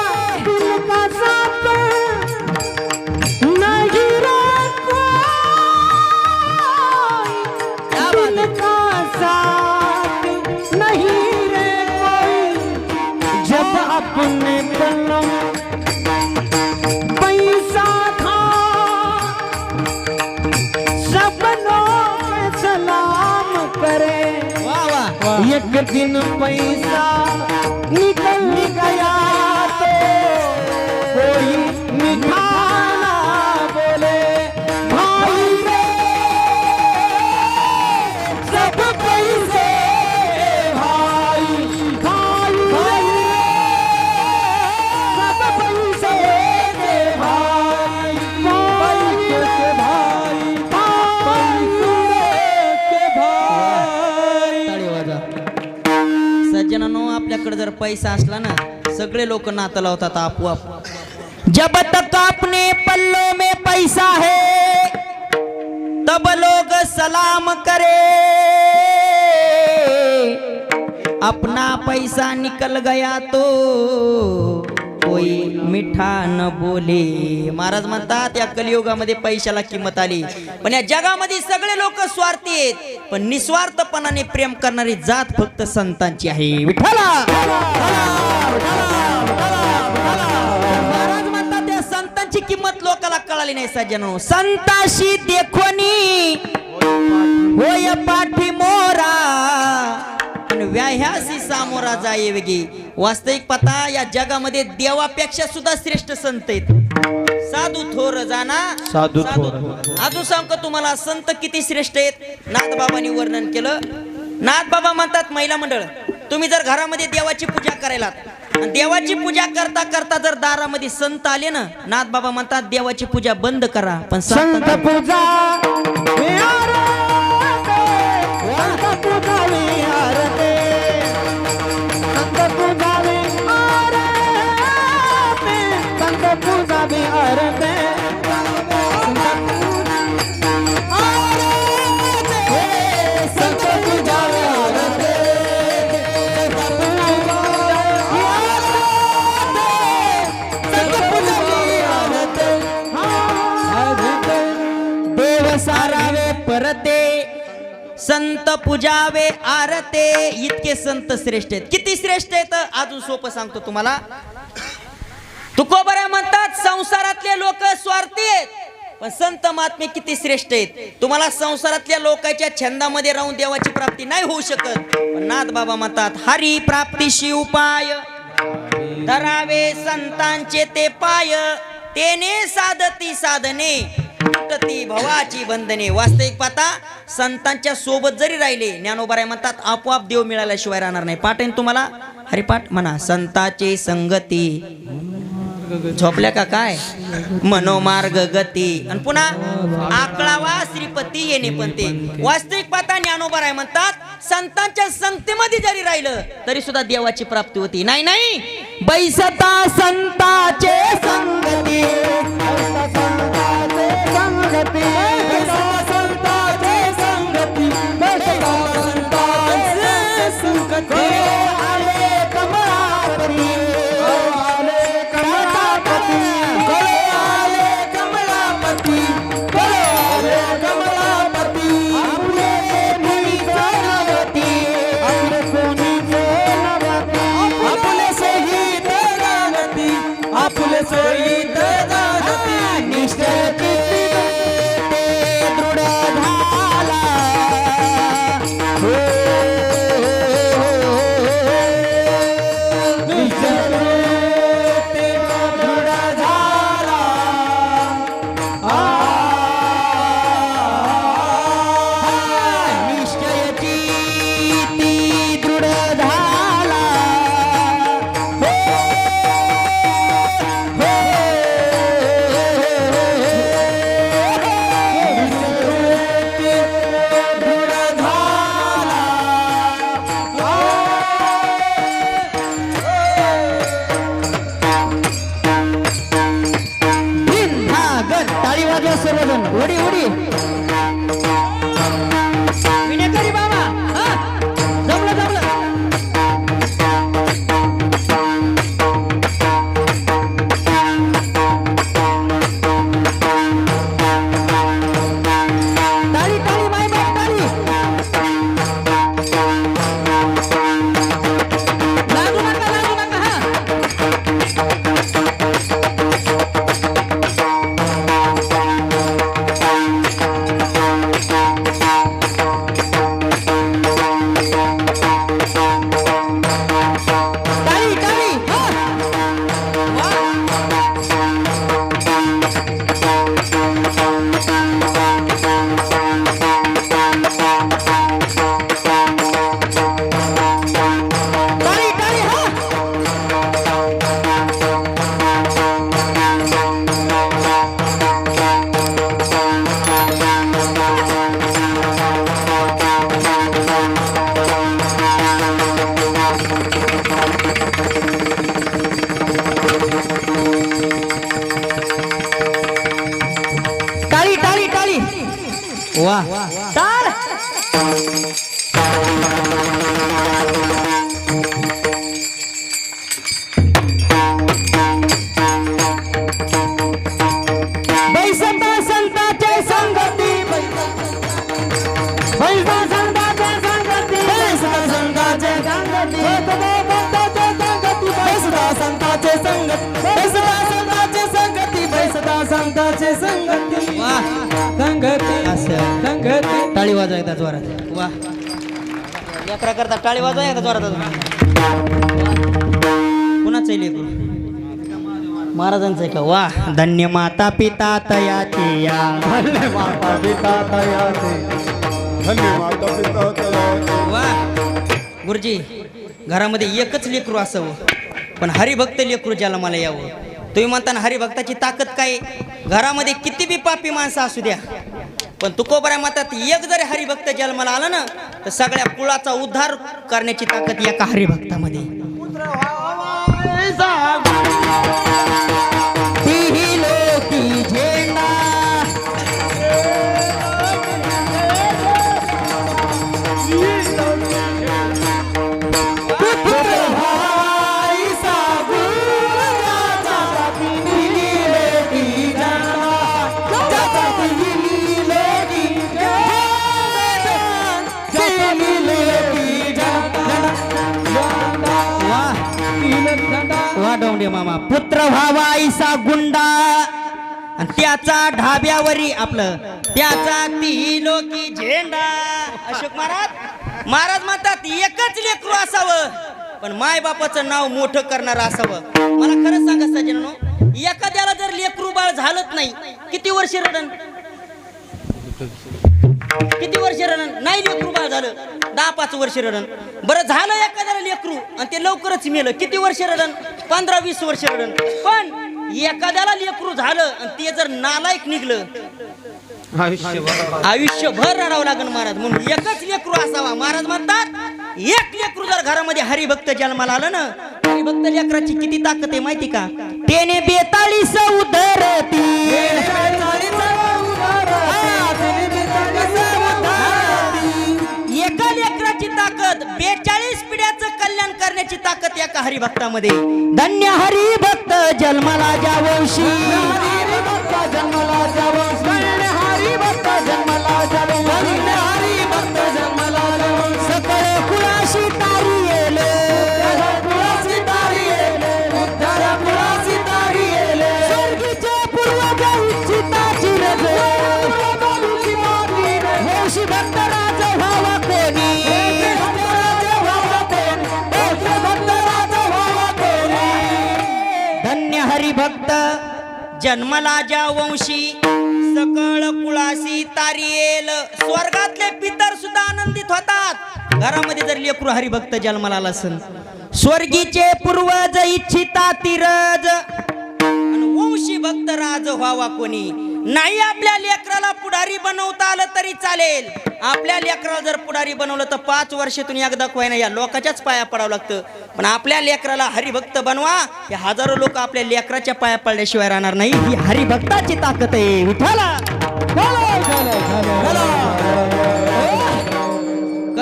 दिन पैसा निकल गया तो कोई मीठा ना बोले भाई रे सब पैसे भाई भाई सब पैसे दे भाई पैसे के भाई पैसे के भाई टाळी वाजा. सज्जनांनो, आपल्याकडे जर पैसा असला ना, सगळे लोक नातं लावतात आपोआप. जब तक अपने पल्लों में पैसा है तब लोग सलाम करे, अपना पैसा निकल गया तो कोई मिठा न बोले. महाराज म्हणतात या कलियुगामध्ये पैशाला किंमत आली, पण या जगामध्ये सगळे लोक स्वार्थी आहेत, पण निस्वार्थपणाने प्रेम करणारी जात फक्त संतांची आहे. विठ्ठला. महाराज म्हणतात या संतांची किंमत लोकाला कळाली नाही. सज्जनो, संताशी देखोनी होय पाठी मोरा पण व्याह्यासी सामोरा जाये वेगी. वास्तविक पता या जगामध्ये देवापेक्षा सुद्धा श्रेष्ठ संत आहेत. साधू थोर जाना साधू थोर. अजून सांगतो तुम्हाला संत किती श्रेष्ठ आहेत. नाथबाबांनी वर्णन केलं. नाथबाबा म्हणतात महिला मंडळ, तुम्ही जर घरामध्ये देवाची पूजा करायला आणि देवाची पूजा करता करता जर दारामध्ये संत आले ना, नाथबाबा म्हणतात देवाची पूजा बंद करा, पण संत पूजा संत पूजा विहारते संत पूजा विहारते संत पूजा विहारते संत पूजा विहारते संत पूजा विहारते देव सारावे परते संत पूजावे आरते. इतके संत श्रेष्ठ आहेत. किती श्रेष्ठ आहेत अजून सोपं सांगतो तुम्हाला. तुकोबऱ्या म्हणतात संसारातले लोक स्वार्थी आहेत, पण संत महात्मे किती श्रेष्ठ आहेत. तुम्हाला संसारातल्या लोकांच्या छंदामध्ये राहून देवाची प्राप्ती नाही होऊ शकत, पण नाथबाबा म्हणतात हरी प्राप्तीशी उपाय धरावे संतांचे ते पाय, तेने साधती साधने तुटती भवाची बंधने. वास्तविक पाहता संतांच्या सोबत जरी राहिले, ज्ञानोबराय म्हणतात आपोआप देव मिळाल्याशिवाय राहणार नाही. पाठ आहे तुम्हाला हरिपाठ म्हणा. संतांचे संगती झोपल्या का काय मनोमार्ग गती, आणि पुन्हा आकळावा श्रीपती येणे पण ते. वास्तविक पाहता ज्ञानोबराय म्हणतात संतांच्या संगतीमध्ये जरी राहिलं तरी सुद्धा देवाची प्राप्ती होती. नाही नाही, बैसता संतांचे संगती संगती संतांचे संगती संतांचे संगती आले कमलापती आले कमलापती आले कमलापती आले कमलापती आपले मुलीचे नवती आपले सोनीचे नवती आपले शहीद नवती आपले शहीद नवती निश्चय उडी उडी विनेकरी बाबा जमलं जमलं. ताली ताली माय बाप ताली. लागू नका हा. वा टाळ बैसता संतांच्या संगती बैसता संतांच्या संगती बैसता संतांच्या संगती बैसता संतांच्या संगती बैसता संतांच्या संगती बैसता संतांच्या संगती वा संगती असं संगती टाळी वाजवा एकदा जोरात वा लेकरा करता टाळी वाजवा एकदा जोरात कुणाचं आहे लेकरू महाराजांचं आहे का वा धन्य माता पिता तयाचे या धन्य माता पिता तयाचे धन्य माता पिता तयाचे वा गुरुजी घरामध्ये एकच लेकरू असावं पण हरिभक्त लेकरू ज्याला मला यावं तुम्ही म्हणताना हरिभक्ताची ताकद काय घरामध्ये किती बी पापी माणसं असू द्या पण तुकोबऱ्या मतात एक जरी हरिभक्त जन्माला आला ना तर सगळ्या कुळाचा उद्धार करण्याची ताकद एका हरिभक्तामध्ये तीही लोकी झेंडा वाढवणे मामा पुत्र व्हावा ऐसा गुंडा आणि त्याचा ढाब्यावरी आपलं त्याचा ती लोकी झेंडा अशोक महाराज म्हणतात एकच लेकरू असावं पण माय बापाचं नाव मोठं करणारं असावं मला खरंच सांगा सजनानो एखाद्याला जर लेकरू बाळ झालंच नाही किती वर्ष रडन किती वर्ष रडन नाही लेकरू बाळ झालं 10-5 वर्ष रडन बरं झालं एखाद्याला लेकरू आणि ते लवकरच मेलं किती वर्ष रडन 15-20 वर्ष रडन पण एखाद्याला लेकरू झालं आणि ते जर नालायक निघलं आयुष्यभर रडावं लागेल महाराज म्हणून एकच लेकरू असावा महाराज म्हणतात एक लेकरू जर घरामध्ये हरिभक्त जन्माला आलं ना हरिभक्त लेकराची किती ताकद आहे माहिती का त्याने 42 उधरती एका लेकराची ताकद 42 पिढ्याचं कल्याण करण्याची ताकद एका हरिभक्तामध्ये धन्य हरिभक्त जन्माला जावंशी हरिभक्त जन्माला जावंशी हरिभक्त जन्माला जावंशी हरिभक्त जन्माला जावंशी सकळ कुळाशी तारी येले कुळाशी तारी येले उद्धार कुळाशी तारी येले स्वर्गीचे पूर्वज इच्छिताची रज वंशी भक्त राज व्हावा कोणी धन्य हरिभक्त जन्मला ज्या वंशी सकळ कुळाशी तारियेल स्वर्गातले पितर सुद्धा आनंदित होतात घरामध्ये जर लेकरू हरिभक्त जन्माला आला असेल स्वर्गीचे पूर्वज इच्छिता तिरज वंशी भक्त राज व्हावा कोणी नाही आपल्या लेकराला पुढारी बनवता आलं तरी चालेल आपल्या लेकराला जर पुढारी बनवलं तर 5 वर्षातून एकदा कोयना या लोकांच्याच पाया पडावं लागतं पण आपल्या लेकराला हरिभक्त बनवा हे हजारो लोक आपल्या लेकराच्या पाया पडल्याशिवाय राहणार नाही ही हरिभक्ताची ताकद आहे विठ्ठला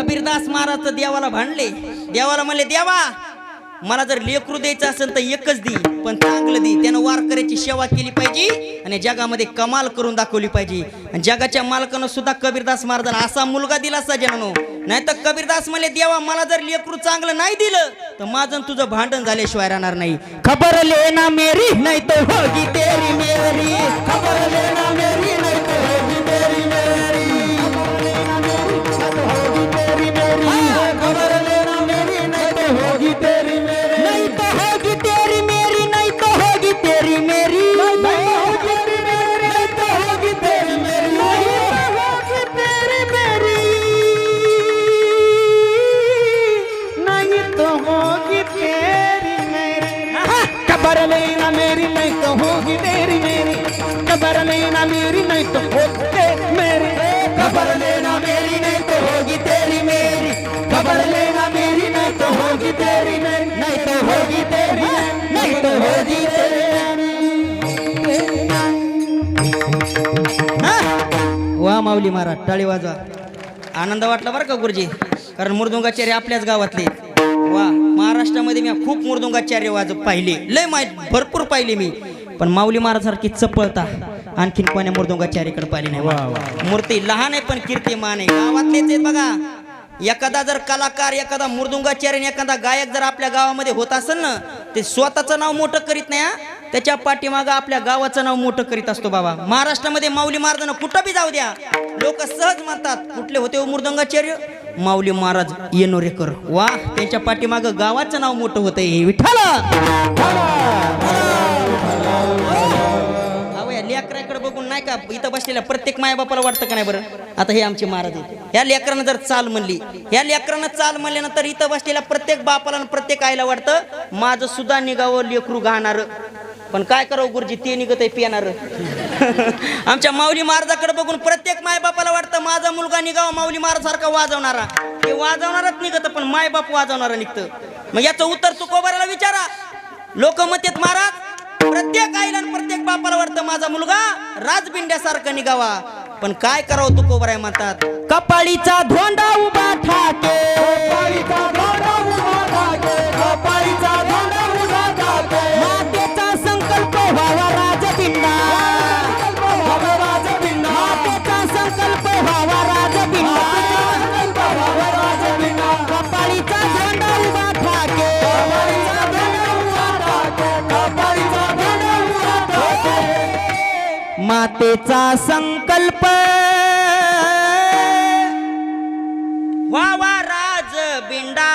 कबीरदास महाराज तर देवाला भांडले देवाला म्हणले देवा मला जर लेकरू द्यायचं असेल तर एकच दी पण चांगलं दी त्यानं वारकऱ्याची सेवा केली पाहिजे आणि जगामध्ये कमाल करून दाखवली पाहिजे आणि जगाच्या मालकानं सुद्धा कबीरदास महाराजांना असा मुलगा दिला सजनानो नाही तर कबीरदास म्हणले देवा मला जर लेकरू चांगलं नाही दिलं तर माझं तुझं भांडण झाल्याशिवाय राहणार नाही खबर लेना मेरी नाही तर होगी तेरी मेरी खबर लेना मेरी नाही तर होगी तेरी मेरी खबर लेना मेरी नाही तर होगी तेरी मेरी नहीं तो होगी तेरी मेरी नहीं तो होगी तेरी मेरी नहीं होगी तेरी मेरी नहीं होगी तेरी मेरी नहीं तो होगी तेरी मेरी खबर लेना मेरी नहीं तो होगी तेरी मेरी खबर लेना मेरी नहीं तो होगी मेरी खबर लेना मेरी नहीं तो होगी तेरी मेरी खबर लेना मेरी नहीं तो होगी तेरी मेरी नहीं तो होगी तेरी नहीं तो होगी तेरी वा माऊली महाराज टाळी वाजवा. आनंद वाटला बरं का गुरुजी, कारण मृदुंगाचार्य आपल्याच गावातले. वा, महाराष्ट्रामध्ये मी खूप मृदुंगाचार्य पाहिले, लय माहीत भरपूर पाहिले मी, पण माऊली महाराजसारखी चपळता आणखीन कोण्या मृदुंगाचार्याकडे पाहिली नाही. मूर्ती लहान आहे पण कीर्तिमान आहे. गावातलेच आहेत बघा. एखादा जर कलाकार, एखादा मृदुंगाचार्य, एखादा गायक जर आपल्या गावामध्ये होत असेल ना, ते स्वतःचं नाव मोठं करीत नाही, त्याच्या पाठीमागं आपल्या गावाचं नाव मोठं करीत असतो बाबा. महाराष्ट्रामध्ये माऊली महाराजांना कुठं बी जाऊ द्या, लोक सहज म्हणतात कुठले होते मृदुंगाचार्य? माऊली महाराज येनोरेकर. वा, त्यांच्या पाठीमागं गावाचं नाव मोठं होतंय. विठ्ठल लेकराकडे बघून नाही का इथं बसलेल्या प्रत्येक मायबापाला वाटतं का नाही बरं, आता हे आमचे महाराज आहेत, ह्या लेकरानं जर चाल म्हणली, ह्या लेकरानं चाल म्हणल्यानंतर इथं बसलेल्या प्रत्येक बापाला आणि प्रत्येक आईला वाटतं माझं सुद्धा निघावं लेकरू गाणार. पण काय करावं गुरुजी, ते निघत आहे पिणार. आमच्या माऊली महाराजाकडे बघून प्रत्येक मायबापाला वाटतं माझा मुलगा निघावा माऊली महाराज सारखा वाजवणारा. ते वाजवणारच निघत, पण मायबाप वाजवणारा निघतं. मग याचं उत्तर तुकोबाराला विचारा. लोक म्हणतात महाराज प्रत्येक आईला आणि प्रत्येक बापाला वाटतं माझा मुलगा राजबिंड्यासारखा निघावा, पण काय करावं तुकोबाराय म्हणतात कपाळीचा धोंडा उभा ठाके, कपाळीचा धोंडा उभा ठाके, कपाळीचा धोंडा उभा ठाके. मातेचा संकल्प व्हावा राजबिंडा, व्हावा राजबिंडा. मातेचा संकल्प व्हावा राजबिंडा, व्हावा राजबिंडा. कपाळीचा धोंडा उभा ठाके, कपाळीचा धोंडा उभा ठाके, कपाळीचा धोंडा उभा ठाके. मातेचा संकल्प व्हावा राजबिंडा.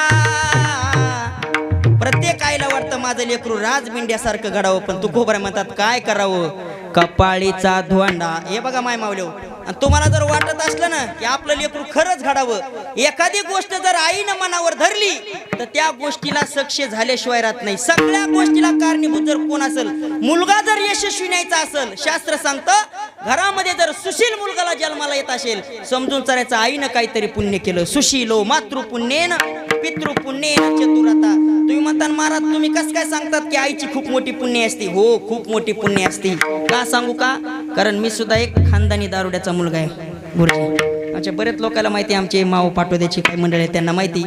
प्रत्येक आईला वाटतं माझं लेकरू राजबिंड्यासारखं घडावं, पण तुकोबाराय म्हणतात काय करावं कपाळीचा धोंडा. हे बघा माय मावले, आणि तुम्हाला जर वाटत असलं ना की आपलं लेकरू खरंच घडावं, एखादी गोष्ट जर आईनं मनावर धरली तर त्या गोष्टीला सक्सेस झाल्याशिवाय राहत नाही. सगळ्या गोष्टीला कारणीभूत जर कोण असेल, मुलगा जर यशस्वी न्यायचा असेल, शास्त्र सांगतं घरामध्ये जर सुशील मुलगाला जन्माला येत असेल, समजून चालायचं आईनं काहीतरी पुण्य केलं. सुशीलो मातृपुण्येन पितृपुण्येन चतुरता. तुम्ही म्हणता महाराज तुम्ही कसं काय सांगतात की आईची खूप मोठी पुण्य असते? हो, खूप मोठी पुण्य असते. का सांगू का? कारण मी सुद्धा एक खानदानी दारुड्याचा मुलगा आहे गुरुजी. आमच्या बरेच लोकांना माहिती, आमचे माव पाटोद्याची काही मंडळी आहे त्यांना माहिती,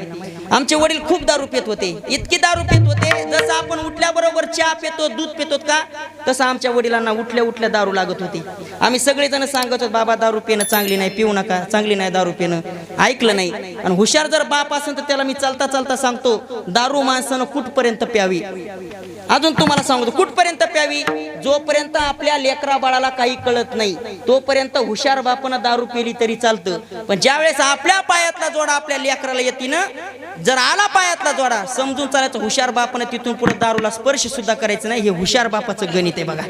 आमचे वडील खूप दारू पित होते. इतकी दारू पित होते जसं आपण उठल्याबरोबर चहा पितो, दूध पितो का, तसं आमच्या वडिलांना उठल्या उठल्या दारू लागत होती. आम्ही सगळेजण सांगत होतो बाबा दारू पिणं चांगली नाही, पिऊ नका, चांगली नाही दारू पिणं. ऐकलं नाही. आणि हुशार जर बाप असेल तर त्याला मी चालता चालता सांगतो दारू माणसानं कुठपर्यंत प्यावी. अजून तुम्हाला सांगतो कुठपर्यंत प्यावी, जोपर्यंत आपल्या लेकरा बाळाला काही कळत नाही तोपर्यंत हुशार बापानं दारू पिली तरी चालतं. पण ज्यावेळेस आपल्या पायातला जोडा आपल्या लेकराला येते ना, जर आला पायातला जोडा, समजून चालायचं हुशार बापानं तिथून पुढे दारूला स्पर्श सुद्धा करायचं नाही. हे हुशार बापाचं गणित आहे बघा.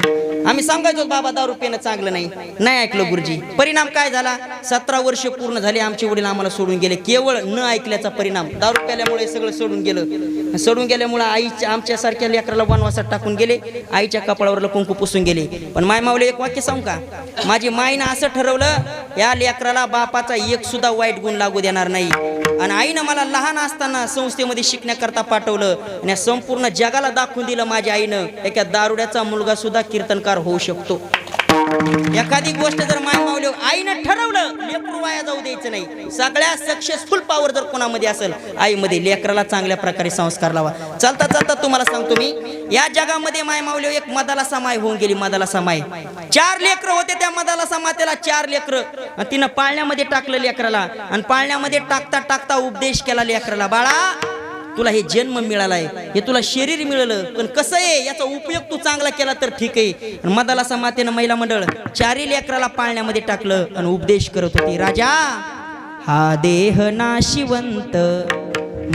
आम्ही सांगायचो बाबा दारू पिणं चांगलं नाही, नाही ऐकलं गुरुजी. परिणाम काय झाला? 17 वर्ष पूर्ण झाले आमचे वडील आम्हाला सोडून गेले. केवळ न ऐकल्याचा परिणाम. दारू प्याल्यामुळे सगळं सोडून गेलं. सोडून गेल्यामुळे आईच्या आमच्या सारख्या लेकराला वनवासात टाकून गेले, आईच्या कपाळावर कुंकू पुसून गेले. पण माय मावले एक वाक्य सांगू का, माझी माईनं असं ठरवलं या लेकराला बापाचा एक सुद्धा वाईट गुण लागू देणार नाही. आणि आईनं मला लहान असताना संस्थेमध्ये शिकण्याकरता पाठवलं आणि संपूर्ण जगाला दाखवून दिलं माझ्या आईनं एका दारुड्याचा मुलगा सुद्धा कीर्तनकार होऊ शकतो. एखादी गोष्ट जर माय मावली आईनं ठरवलं लेकरू वाया जाऊ द्यायचं नाही. सगळ्या सक्सेसफुल पॉवर जर कोणामध्ये असेल आईमध्ये, लेकराला चांगल्या प्रकारे संस्कार लावा. चालता चालता तुम्हाला सांगतो मी, या जगामध्ये माय मावली एक मदाला समाय होऊन गेली. मदाला समाय 4 लेकरं होते. त्या मदाला समात्याला 4 लेकरं तिनं पाळण्यामध्ये टाकलं लेकराला, आणि पाळण्यामध्ये टाकता टाकता उपदेश केला लेकराला, बाळा तुला हे जन्म मिळालाय, हे तुला शरीर मिळालं, पण कसं आहे याचा उपयोग तू चांगला केला तर ठीक आहे. मदाला समातेनं महिला मंडळ 4 लेकराला पाळण्यामध्ये टाकलं आणि उपदेश करत होती, राजा हा देह नाशिवंत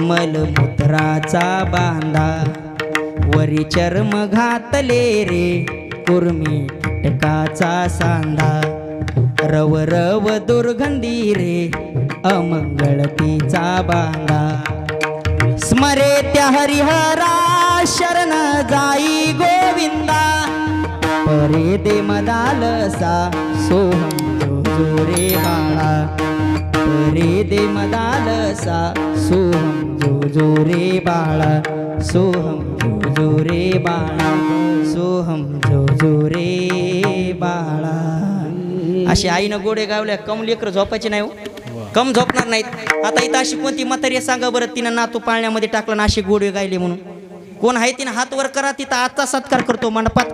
मलमूत्राचा बांधा, वरी चर्म घातले रे कुर्मी कीटकाचा सांधा, रव रव दुर्गंधी रे अमंगळतीचा बांधा, स्मरे त्या हरिहरा शरण जाई गोविंदा, परे दे मदालसा सोहम जो जो रे बाळा, परे दे मदालसा सोहम जो जो रे बाळा, सोहम जो जो रे बाळा, सोहम जो जो रे बाळा. अशी आईनं गोडे गावल्या कम लेकर झोपायचे नाही हो, कम झोपणार नाहीत. आता इथं अशी कोणती म्हातारी आहे सांगा बरं तिनं नातू पाळण्यामध्ये टाकला ना असे गोडे गायले म्हणून? कोण आहे तिनं हात वर करा, तिथं आजचा सत्कार करतो मंडपात.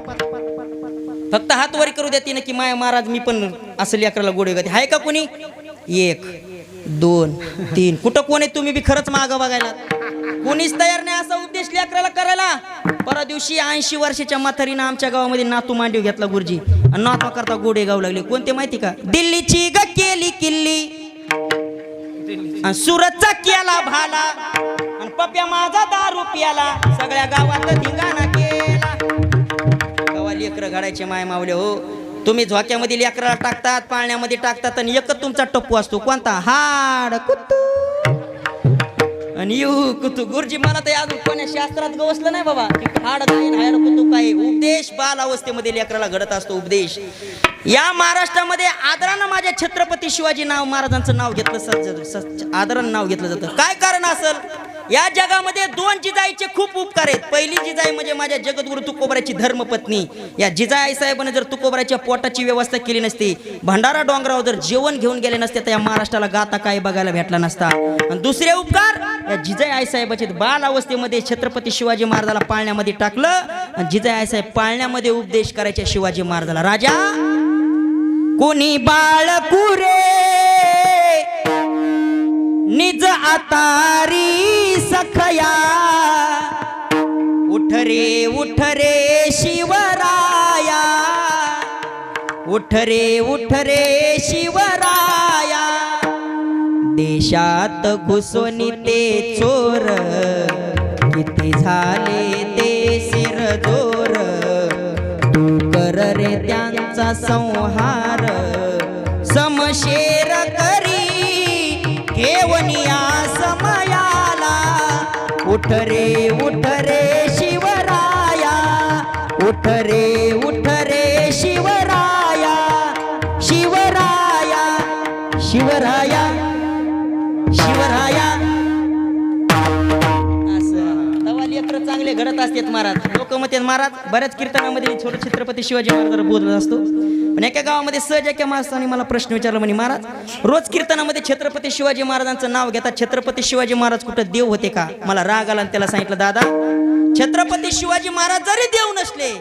फक्त हात वर करू द्या तिनं की माय महाराज मी पण असं लेकराला गोडे गाते. आहे का कोणी? 1 2 3. कुठं कोण आहे? तुम्ही बी खरंच मागं बघायला कोणीच तयार नाही असा उद्देश लेकराला करायला. परवा दिवशी 80 वर्षाच्या म्हातारीनं आमच्या गावामध्ये नातू मांडीव घेतला गुरुजी आणि नातवा करता गोडे गाव लागले. कोणते माहिती का? दिल्लीची ग केली किल्ली आणि सुरतचा केला भाला आणि पप्या माझा दारू प्याला, सगळ्या गावात धिंगाणा केला. गावा लेकरं घडायचे माय मावले हो. तुम्ही झोक्यामध्ये लेकराला टाकतात, पाळण्यामध्ये टाकतात आणि एकच तुमचा टप्पू असतो कोणता? हाड कुत्तू आणि येऊ कुतू. गुरुजी मला तर अजून कोण्या शास्त्रात गवसलं नाही बाबा. हाड काय हाड कुतू काय? उपदेश बाल अवस्थेमध्ये लेकराला घडत असतो उपदेश. या महाराष्ट्रामध्ये आदरानं माझ्या छत्रपती शिवाजी महाराजांचं नाव घेतलं, आदरानं नाव घेतलं जातं. काय कारण असेल? या जगामध्ये 2 जिजाईचे खूप उपकार आहेत. पहिली जिजाई म्हणजे माझ्या जगद्गुरु तुकोबराची धर्मपत्नी. या जिजाई साहेबांनी जर तुकोबराच्या पोटाची व्यवस्था केली नसती, भंडारा डोंगरावर जर जेवण घेऊन गेले नसते तर या महाराष्ट्राला गाता काय बघायला भेटला नसता. आणि दुसरे उपकार या जिजाई आईसाहेबाचे बाल अवस्थेमध्ये छत्रपती शिवाजी महाराजाला पाळण्यामध्ये टाकलं आणि जिजाई आईसाहेब पाळण्यामध्ये उपदेश करायचे शिवाजी महाराजाला. राजा कोणी बाळकुरे निज आतारी सखया, उठ रे शिवराया, उठ रे शिवराया. देशात घुसून ते चोर किती झाले ते शिरजोर, तू कर रे त्यांचा संहार, समशेर करी घेवनिया समयाला. उठ रे शिवराया, उठ रे शिवराया, शिवराया शिवराया शिवराया. असं तवा लेकरं चांगले घडत असतात महाराज. लोक म्हणतात महाराज बऱ्याच कीर्तनामध्ये छोटे छत्रपती शिवाजी महाराज बोलत असतो. पण एका गावामध्ये सहज एका माणसाने मला प्रश्न विचारला, म्हणे महाराज रोज कीर्तनामध्ये छत्रपती शिवाजी महाराजांचं नाव घेतात, छत्रपती शिवाजी महाराज कुठं देव होते का? मला राग आला आणि त्याला सांगितलं दादा छत्रपती शिवाजी महाराज जरी देव नसले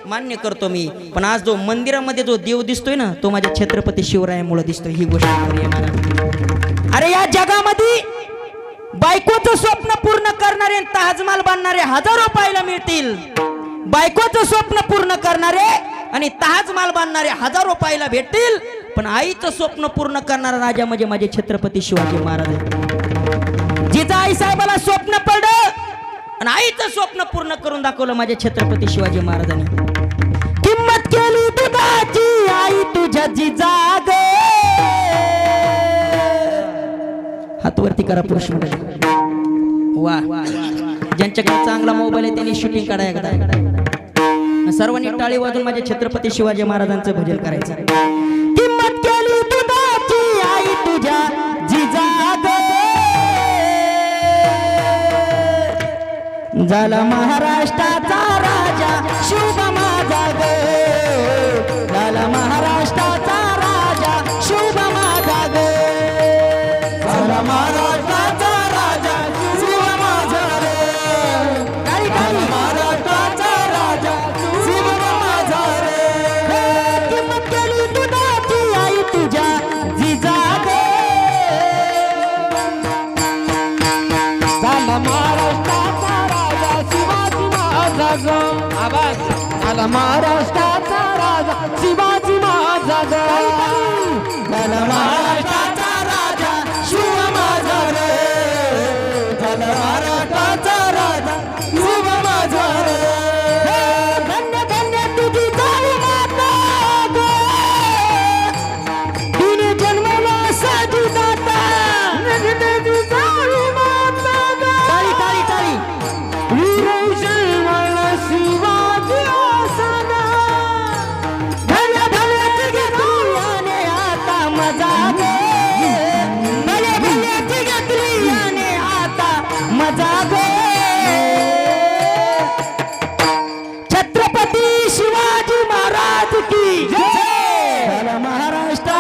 मान्य करतो मी, पण आज जो मंदिरामध्ये जो देव दिसतोय ना तो माझ्या छत्रपती शिवरायामुळे दिसतोय. ही गोष्ट महाराज. अरे या जगामध्ये बायकोचं स्वप्न पूर्ण करणारे ताजमहाल बांधणारे हजारो पाहायला मिळतील. बायकोचं स्वप्न पूर्ण करणारे आणि ताजमहाल बांधणारे हजारो पाहायला भेटतील, पण आईचं स्वप्न पूर्ण करणारा राजा म्हणजे माझे छत्रपती शिवाजी महाराज. जिजाई साहेबाला स्वप्न पडलं आणि आईचं स्वप्न पूर्ण करून दाखवलं माझ्या छत्रपती शिवाजी महाराजांनी. किंमत केली दुधाची आई तुझ्या जिजाग. हातवरती करा पुरुष मंडळी. वा ज्यांच्याकडे चांगला मोबाईल आहे त्यांनी शूटिंग काढायला. सर्वांनी टाळी वाजून माझ्या छत्रपती शिवाजी महाराजांचं भजन करायचं. किंमत केली दुधाची आई तुझ्या जिजाग. झाला महाराष्ट्राचा राजा शुभ माझा ग. झाला महाराष्ट्राचा राजा शुभ माझा ग. झाला महाराष्ट्राचा राजा शुभ माझा ग. काही काही महाराष्ट्राचा राजा शुभ माझा रे. किंमत केली दुधाची आई तुझ्या जिजाग. झाला महाराष्ट्राचा राजा शिवाजी माझा ग. आवाज झाला महाराष्ट्राचा राजा शिवाजी माझा ग. झाला महाराष्ट्राचा राजा शिव माझा रे. झाला महाराष्ट्राचा राजा शिव माझा रे. धन्य धन्य तुझी जाऊ माता ग. तिने जन्मला साजी दाता. तुझी जाऊ माता ग. टाळी टाळी टाळी. शिवाजी आसना. धन्य धन्य तुझे तुझ्याने आता मजा ग. भले भले तुझे तुझ्याने आता मजा ग. छत्रपती शिवाजी महाराज की जय. झाला महाराष्ट्र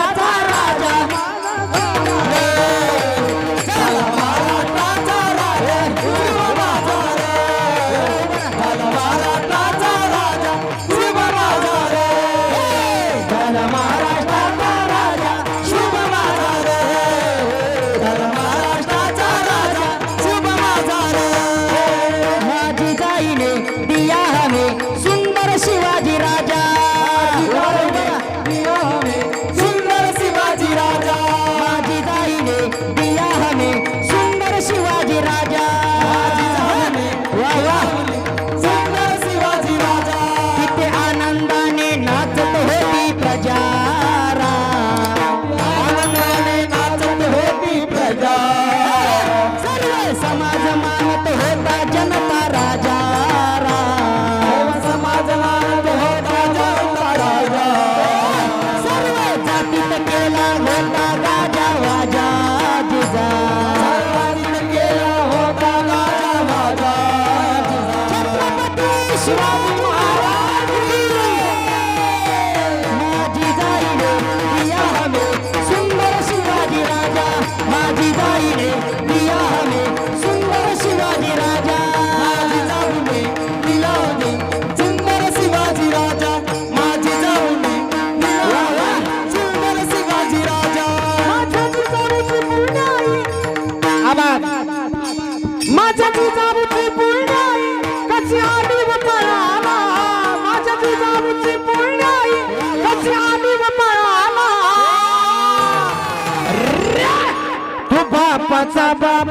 बापाचा बाप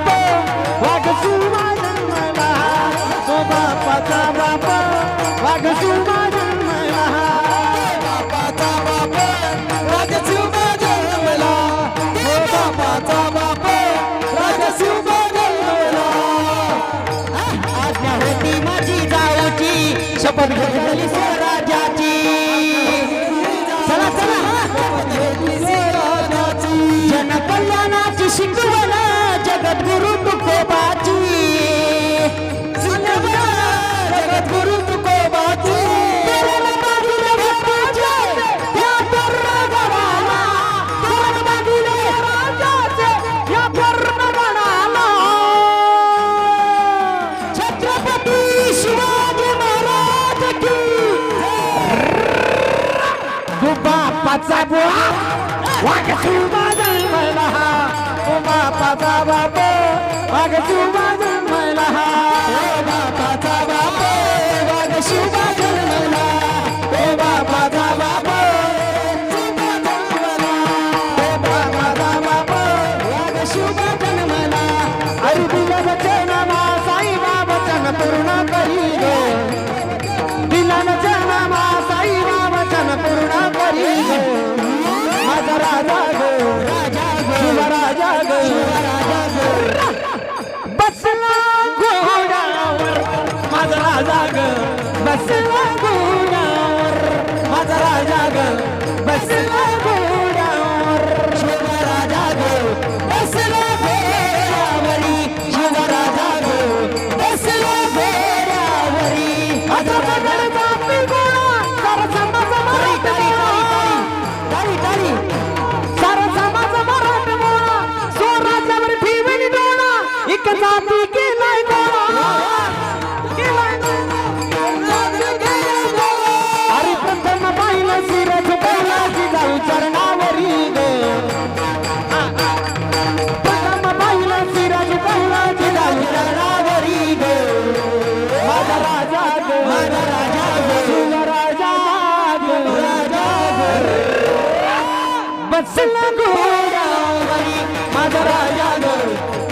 वाघ सुमा जन्मला तो बापाचा बाप वाघ सुमा जन्मला बापाचा बाप वाघ सुमा जन्मला तो बापाचा बाप वाघ सुमा जन्मला आज्ञा होती माझी जाऊची शपथ घेतली स्वराज्याची चला चला जनकल्याणाची शिकवण जगद्गुरु तुकोबाची जगद्गुरु तुकोबाची छत्रपती शिवाजी महाराज की बापाचा बुवा वाघ सुमा जन्मला ओ बापाचा बाप वाघ सुमा जन्मला ओ बापाचा बाप वाघ सुमा जन्मला ओ बापाचा बाप वाघ सुमा जन्मला अरे दिला वचन मा साई वचन पूर्ण करी गे दिला वचन मा साई वचन पूर्ण करी गे माझा राजा गो शिवराजा गो बसला घोड्यावर माझा राजा ग बसला घोड्यावर माझा राजा ग बसला घोड्यावर शिवराजा गो बसला घोड्यावरी शिवराजा गो बसला घोड्यावरी माझा बगडचा पिंगुळा सारा समाज सारा समाज मराठमोळा स्वराज्यावर ठेवली डोळा एक जाती केलाय गोळा अरे प्रथम पाहिलं सिरज बोला जाऊ चरणावरी ग प्रथम पाहिलं सिरज बोला जाऊ चरणावरी ग माझा राजा ग माझा राजा ग राजा ग राजा बसला घोड्यावरी माझा राजा ग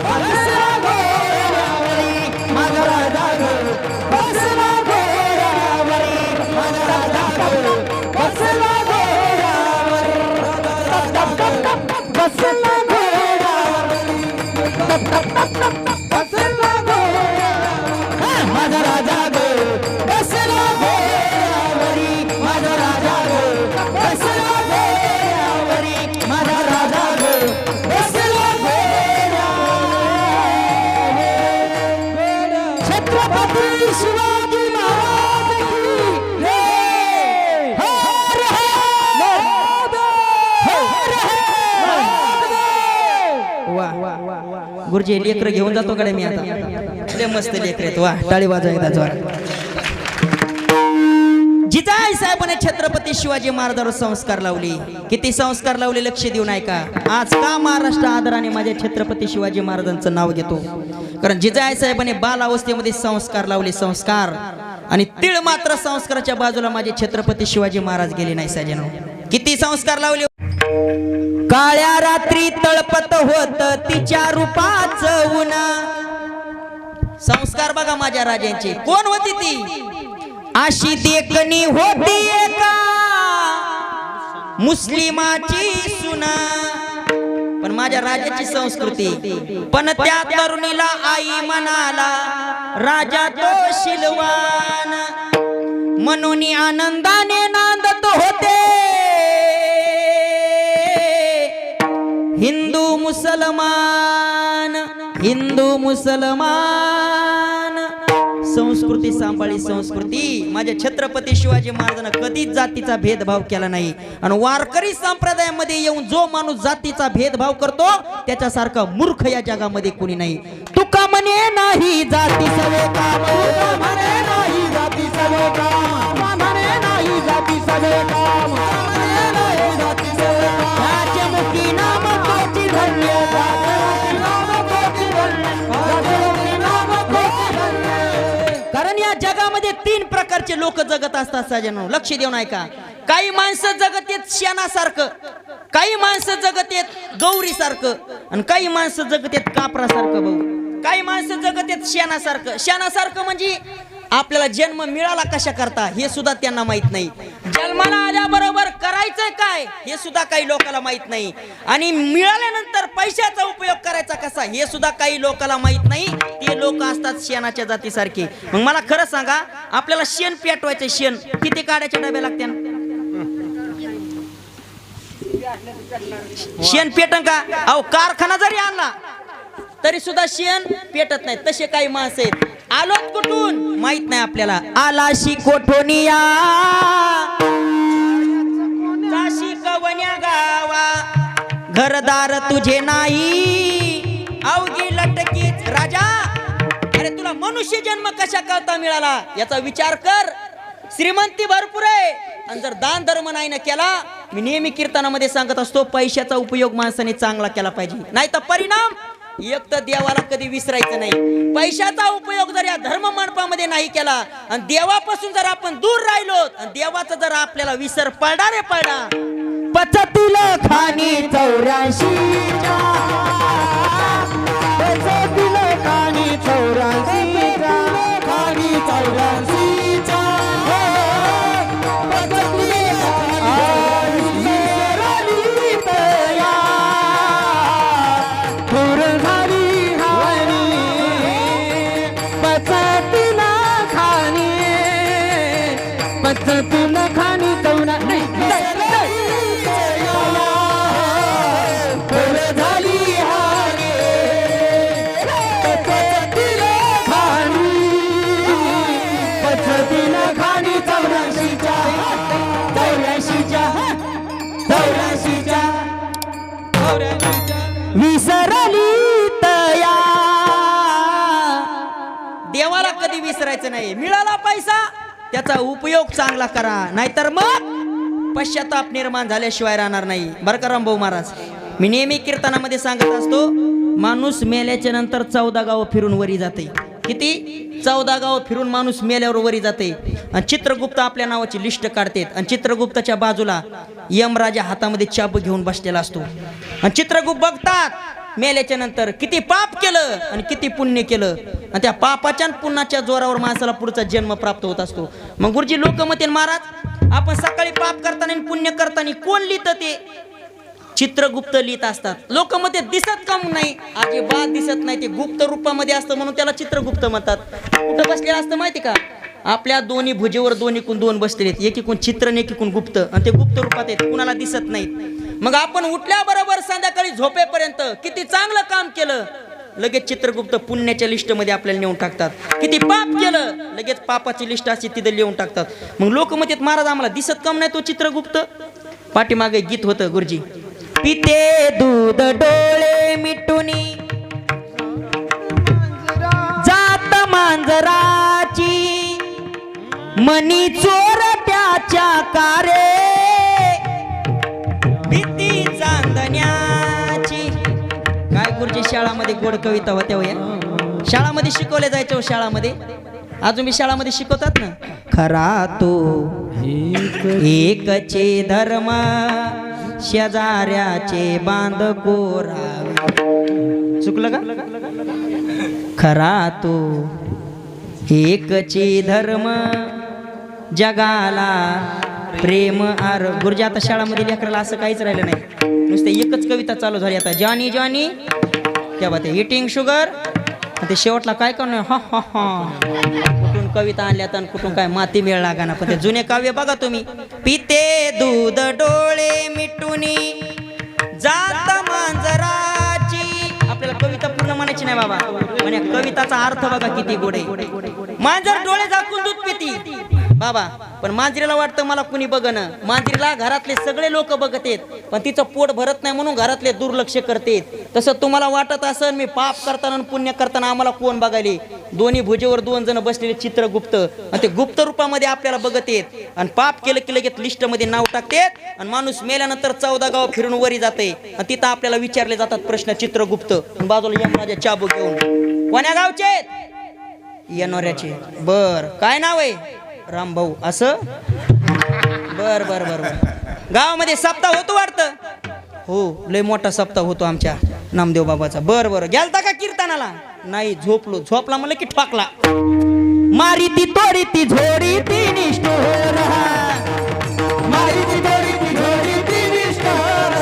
बसला घोड्यावरी माझा राजा ग बसला घोड्यावरी माझा राजा ग बसला घोड्यावरी बसला घोड्यावरी बसला घोड्यावरी माझा राजा ग बसला घोड्यावरी माझा राजा ग बसला घोड्यावरी माझा राजा ग बसला घोड्यावरी छत्रपती शिवाजी महाराज की जय हर वा गुरुजी लेकर घेऊन जातो कडे मी आता लय मस्त लेकर आहेत वा टाळी वाजवा एकदा जोरात जिजाई साहेबांनी छत्रपती शिवाजी महाराजांवर संस्कार लावले किती संस्कार लावले लक्ष देऊन ऐका आज का महाराष्ट्र आदराने माझ्या छत्रपती शिवाजी महाराजांचं नाव घेतो कारण जिजाई साहेबांनी बाल अवस्थेमध्ये संस्कार लावले संस्कार आणि तीळ मात्र संस्काराच्या बाजूला माझे छत्रपती शिवाजी महाराज गेले नाही सजनो किती संस्कार लावले काळ्या रात्री तळपत होत तिच्या रूपाचं उन्हा संस्कार बघा माझ्या राजांचे कोण होती ती अशी देखणी होती एका मुस्लिमाची सुना पण माझ्या राजाची संस्कृती पण त्या तरुणीला आई म्हणाला राजा तो शिलवान म्हणून आनंदाने नांदत होते हिंदू मुसलमान संस्कृती सांभाळी संस्कृती माझ्या छत्रपती शिवाजी महाराजांना कधीच जातीचा भेदभाव केला नाही आणि वारकरी संप्रदायामध्ये येऊन जो माणूस जातीचा भेदभाव करतो त्याच्यासारखा मूर्ख या जगामध्ये कोणी नाही तुका म्हणे नाही जाती सवे काम म्हणे नाही जाती सवे काम म्हणे नाही जाती सवे काम म्हणे नाही जाती सवे काम राजमुखी नाम कोटी धन्य कारण या जगामध्ये तीन प्रकारचे लोक जगत असतात सजनो लक्ष देऊन ऐका काही माणसं जगत येत शेणासारखं, काही माणसं जगत येत गौरीसारखं, आणि काही माणसं जगत येत कापरासारखं भाऊ. काही माणसं जगत येत शेणासारखं. शेणासारखं म्हणजे आपल्याला जन्म मिळाला कशा करता हे सुद्धा त्यांना माहित नाही. जन्माला आल्याबरोबर करायचंय काय हे सुद्धा काही लोकांना माहित नाही. आणि मिळाल्यानंतर पैशाचा उपयोग करायचा कसा हे सुद्धा काही लोकांना माहित नाही. ते लोक असतात शेणाच्या जातीसारखे. मग मला खरं सांगा, आपल्याला शेण पेटवायचं, शेण किती काड्याच्या डब्या लागत्या? शेण पेटन का? अहो कारखाना जरी आणला तरी सुद्धा शेण पेटत नाही. तसे काही माणसं आहेत. आलोत कुठून माहित नाही आपल्याला. आलाशी कोठोनिया जाशी कवन्या गावा, घरदार तुझे नाही अवघी लटकीच राजा. अरे तुला मनुष्य जन्म कशा करता मिळाला याचा विचार कर. श्रीमंती भरपूर आहे, आणि जर दान धर्म नाही ना केला, मी नेहमी कीर्तनामध्ये सांगत असतो, पैशाचा उपयोग माणसाने चांगला केला पाहिजे, नाही तर परिणाम एक तर देवाला कधी विसरायचं नाही. पैशाचा उपयोग जर या धर्म मंडपामध्ये नाही केला, आणि देवापासून जर आपण दूर राहिलो, आणि देवाचा जर आपल्याला विसर पडला रे पडला, पचतील खाणी 84च्या, पचतील खाणी 84च्या, खाणी 84च्या, पचतील खाणी विसरली तया, थोर झाली हानी, पचतील खाणी, पचतील खाणी 84. विसरली तया. देवाला कधी विसरायचं नाही. मिळाला पैसा त्याचा उपयोग चांगला करा, नाहीतर मग पश्चाताप निर्माण झाल्याशिवाय राहणार नाही. बरं का रामभाऊ महाराज, मी नेहमी कीर्तनामध्ये सांगत असतो, माणूस मेल्याच्या नंतर 14 गाव फिरून वरी जाते. किती? 14 गाव फिरून माणूस मेल्यावर वरी जाते. आणि चित्रगुप्त आपल्या नावाची लिस्ट काढतात, आणि चित्रगुप्ताच्या बाजूला यमराजा हातामध्ये चाबूक घेऊन बसलेला असतो. आणि चित्रगुप्त बघतात मेल्याच्या नंतर किती पाप केलं आणि किती पुण्य केलं, आणि त्या पापाच्या आणि पुण्याच्या जोरावर माणसाला पुढचा जन्म प्राप्त होत असतो. मग गुरुजी लोक म्हणतील, महाराज आपण सकाळी पाप करताना आणि पुण्य करताना कोण लिहितं? ते चित्रगुप्त लिहित असतात. लोक मध्ये दिसत का नाही? अजिबात दिसत नाही. ते गुप्त रूपामध्ये असतं म्हणून त्याला चित्रगुप्त म्हणतात. कुठं बसलेलं असतं माहिती का? आपल्या दोन्ही भुजेवर दोन्हीकून दोन बसलेले आहेत, एकीकून चित्र आणि एकीकून गुप्त, आणि ते गुप्त रूपात आहेत, कुणाला दिसत नाहीत. मग आपण उठल्याबरोबर संध्याकाळी झोपेपर्यंत किती चांगलं काम केलं, लगेच चित्रगुप्त पुण्याच्या लिस्ट मध्ये आपल्याला नेऊन टाकतात. किती पाप केलं, लगेच पापाची लिस्ट अशी तिथे लिहून टाकतात. मग लोक म्हणतात, महाराज आम्हाला दिसत काम नाही तो चित्रगुप्त? पाठीमागे गीत होतं गुरुजी, पिते दूध डोळे मिटुनी जात मांजराची, मनी चोरट्याच्या कारे भीती चांदण्याची. काय गुरुजी शाळामध्ये गोड कविता होत्या हो या. शाळामध्ये शिकवले जायचे हो. शाळामध्ये अजून मी शाळामध्ये शिकवतात ना. खरा तो एकचे धर्म, शेजाऱ्याचे बांध कोरा. चुकलं का? खरा तो एकचे धर्म, जगाला प्रेम आर. गुरुजी आता शाळामध्ये लेकराला असं काहीच राहिलं नाही, नुसते एकच कविता चालू झाली आता. जॉनी जॉनी तेव्हा ते इटिंग शुगर, ते शेवटला काय करणं, हा हा हा. कुठून कविता आणल्यात आणि कुठून काय माती मेळ लागा ना. पण ते जुने काव्य बघा तुम्ही, पिते दूध डोळे मिटुनी जात मांजराची. आपल्याला कविता पूर्ण म्हणायची नाही बाबा, पण या कविताचा अर्थ बघा किती गोड आहे. मांजर डोळे झाकून दूध पिती बाबा, पण मांजरीला वाटतं मला कुणी बघन. मांजरीला घरातले सगळे लोक बघत आहेत, पण तिचं पोट भरत नाही म्हणून घरातले दुर्लक्ष करतेत. तसं तुम्हाला वाटत असेल मी पाप करताना आणि पुण्य करताना आम्हाला कोण बघायले? दोन्ही भुजेवर दोन जण बसलेले चित्रगुप्त, आणि ते गुप्त रूपामध्ये आपल्याला बघत आहेत. आणि पाप केलं की लगेच लिस्ट मध्ये नाव टाकतात, आणि माणूस मेल्यानंतर 14 गाव फिरून वरी जाते, आणि तिथं आपल्याला विचारले जातात प्रश्न. चित्रगुप्त बाजूला यमराजा चाबूक घेऊन, कोण्या गावचे? येणाऱ्याचे. बर काय नाव आहे? रामभाऊ. असं बर बर बर बर. गावामध्ये सप्ताह होतो वाटतं. हो लय मोठा सप्ताह होतो आमच्या नामदेव बाबाचा. बर बर गेलता का कीर्तनाला? नाही झोपलो. झोपला म्हणलं की ठोकला. मारी ती तोडी ती झोडी ती निष्ठुर मारी ती तोडी ती झोडी ती निष्ठुर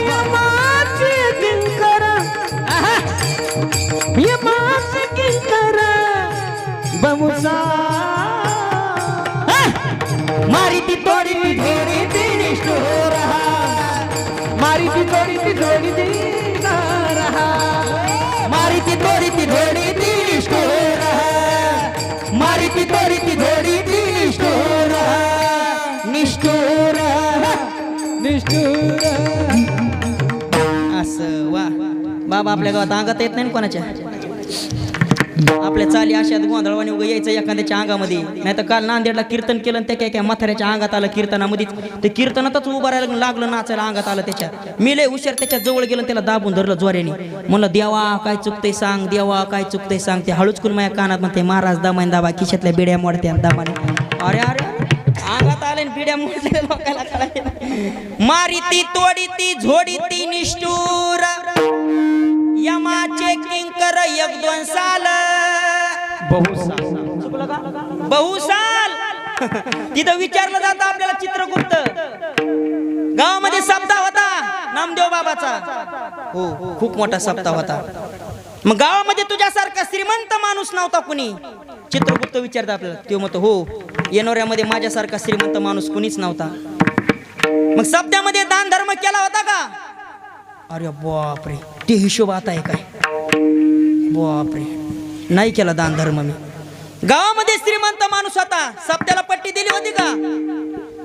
यमाचे किंकर यमाचे किंकर बमुसा मारी ती तोडी ती झोडी ती निष्ठुर मारी ती तोडी ती जोडी ती मारी ती तोडी ती झोडी ती निष्ठुर मारी ती तोडी ती झोडी ती निष्ठुर निष्ठुर निष्ठुर. असं वा. बाबा आपल्या गावात अंगात येत नाही ना कोणाच्या. आपल्या चाली अशात गोंधळवाणी उगा यायचं एखाद्याच्या अंगामध्ये. नाही तर काल नांदेडला कीर्तन केलं आणि त्या काय म्हाताऱ्याच्या अंगात आलं कीर्तनामध्ये. ते कीर्तनातच उभं राहायला लागलं नाचायला अंगात आलं त्याच्या. मी लय हुशार त्याच्या जवळ गेलं त्याला दाबून धरलं जोऱ्याने. म्हणलं देवा काय चुकतंय सांग देवा काय चुकतंय सांग. ते हळूच करून माझ्या कानात म्हणते महाराज दामाने दाबा खिशातल्या बिड्या मोडत्या दामाने. अरे अरे अंगात आले बिड्या मोडल्या लोकांना कळायला. मारी ती तोडी ती झोडी ती निष्ठुर यमाचे किंकर एक दोन साल बहुसाल. तिथं विचारलं जातं आपल्याला चित्रगुप्त. गावामध्ये सप्ताह होता नामदेव बाबाचा. हो खूप मोठा सप्ताह होता. मग गावामध्ये तुझ्यासारखा श्रीमंत माणूस नव्हता कुणी. चित्रगुप्त विचारतं आपल्याला. ते म्हणतो हो येणोऱ्यामध्ये माझ्यासारखा श्रीमंत माणूस कुणीच नव्हता. मग सप्त्यामध्ये दान धर्म केला होता का? अरे बापरे ते हिशोब आता आहे काय. बापरे नाही केला दान धर्म मी. गावामध्ये श्रीमंत माणूस होता सप्त्याला पट्टी दिली होती का?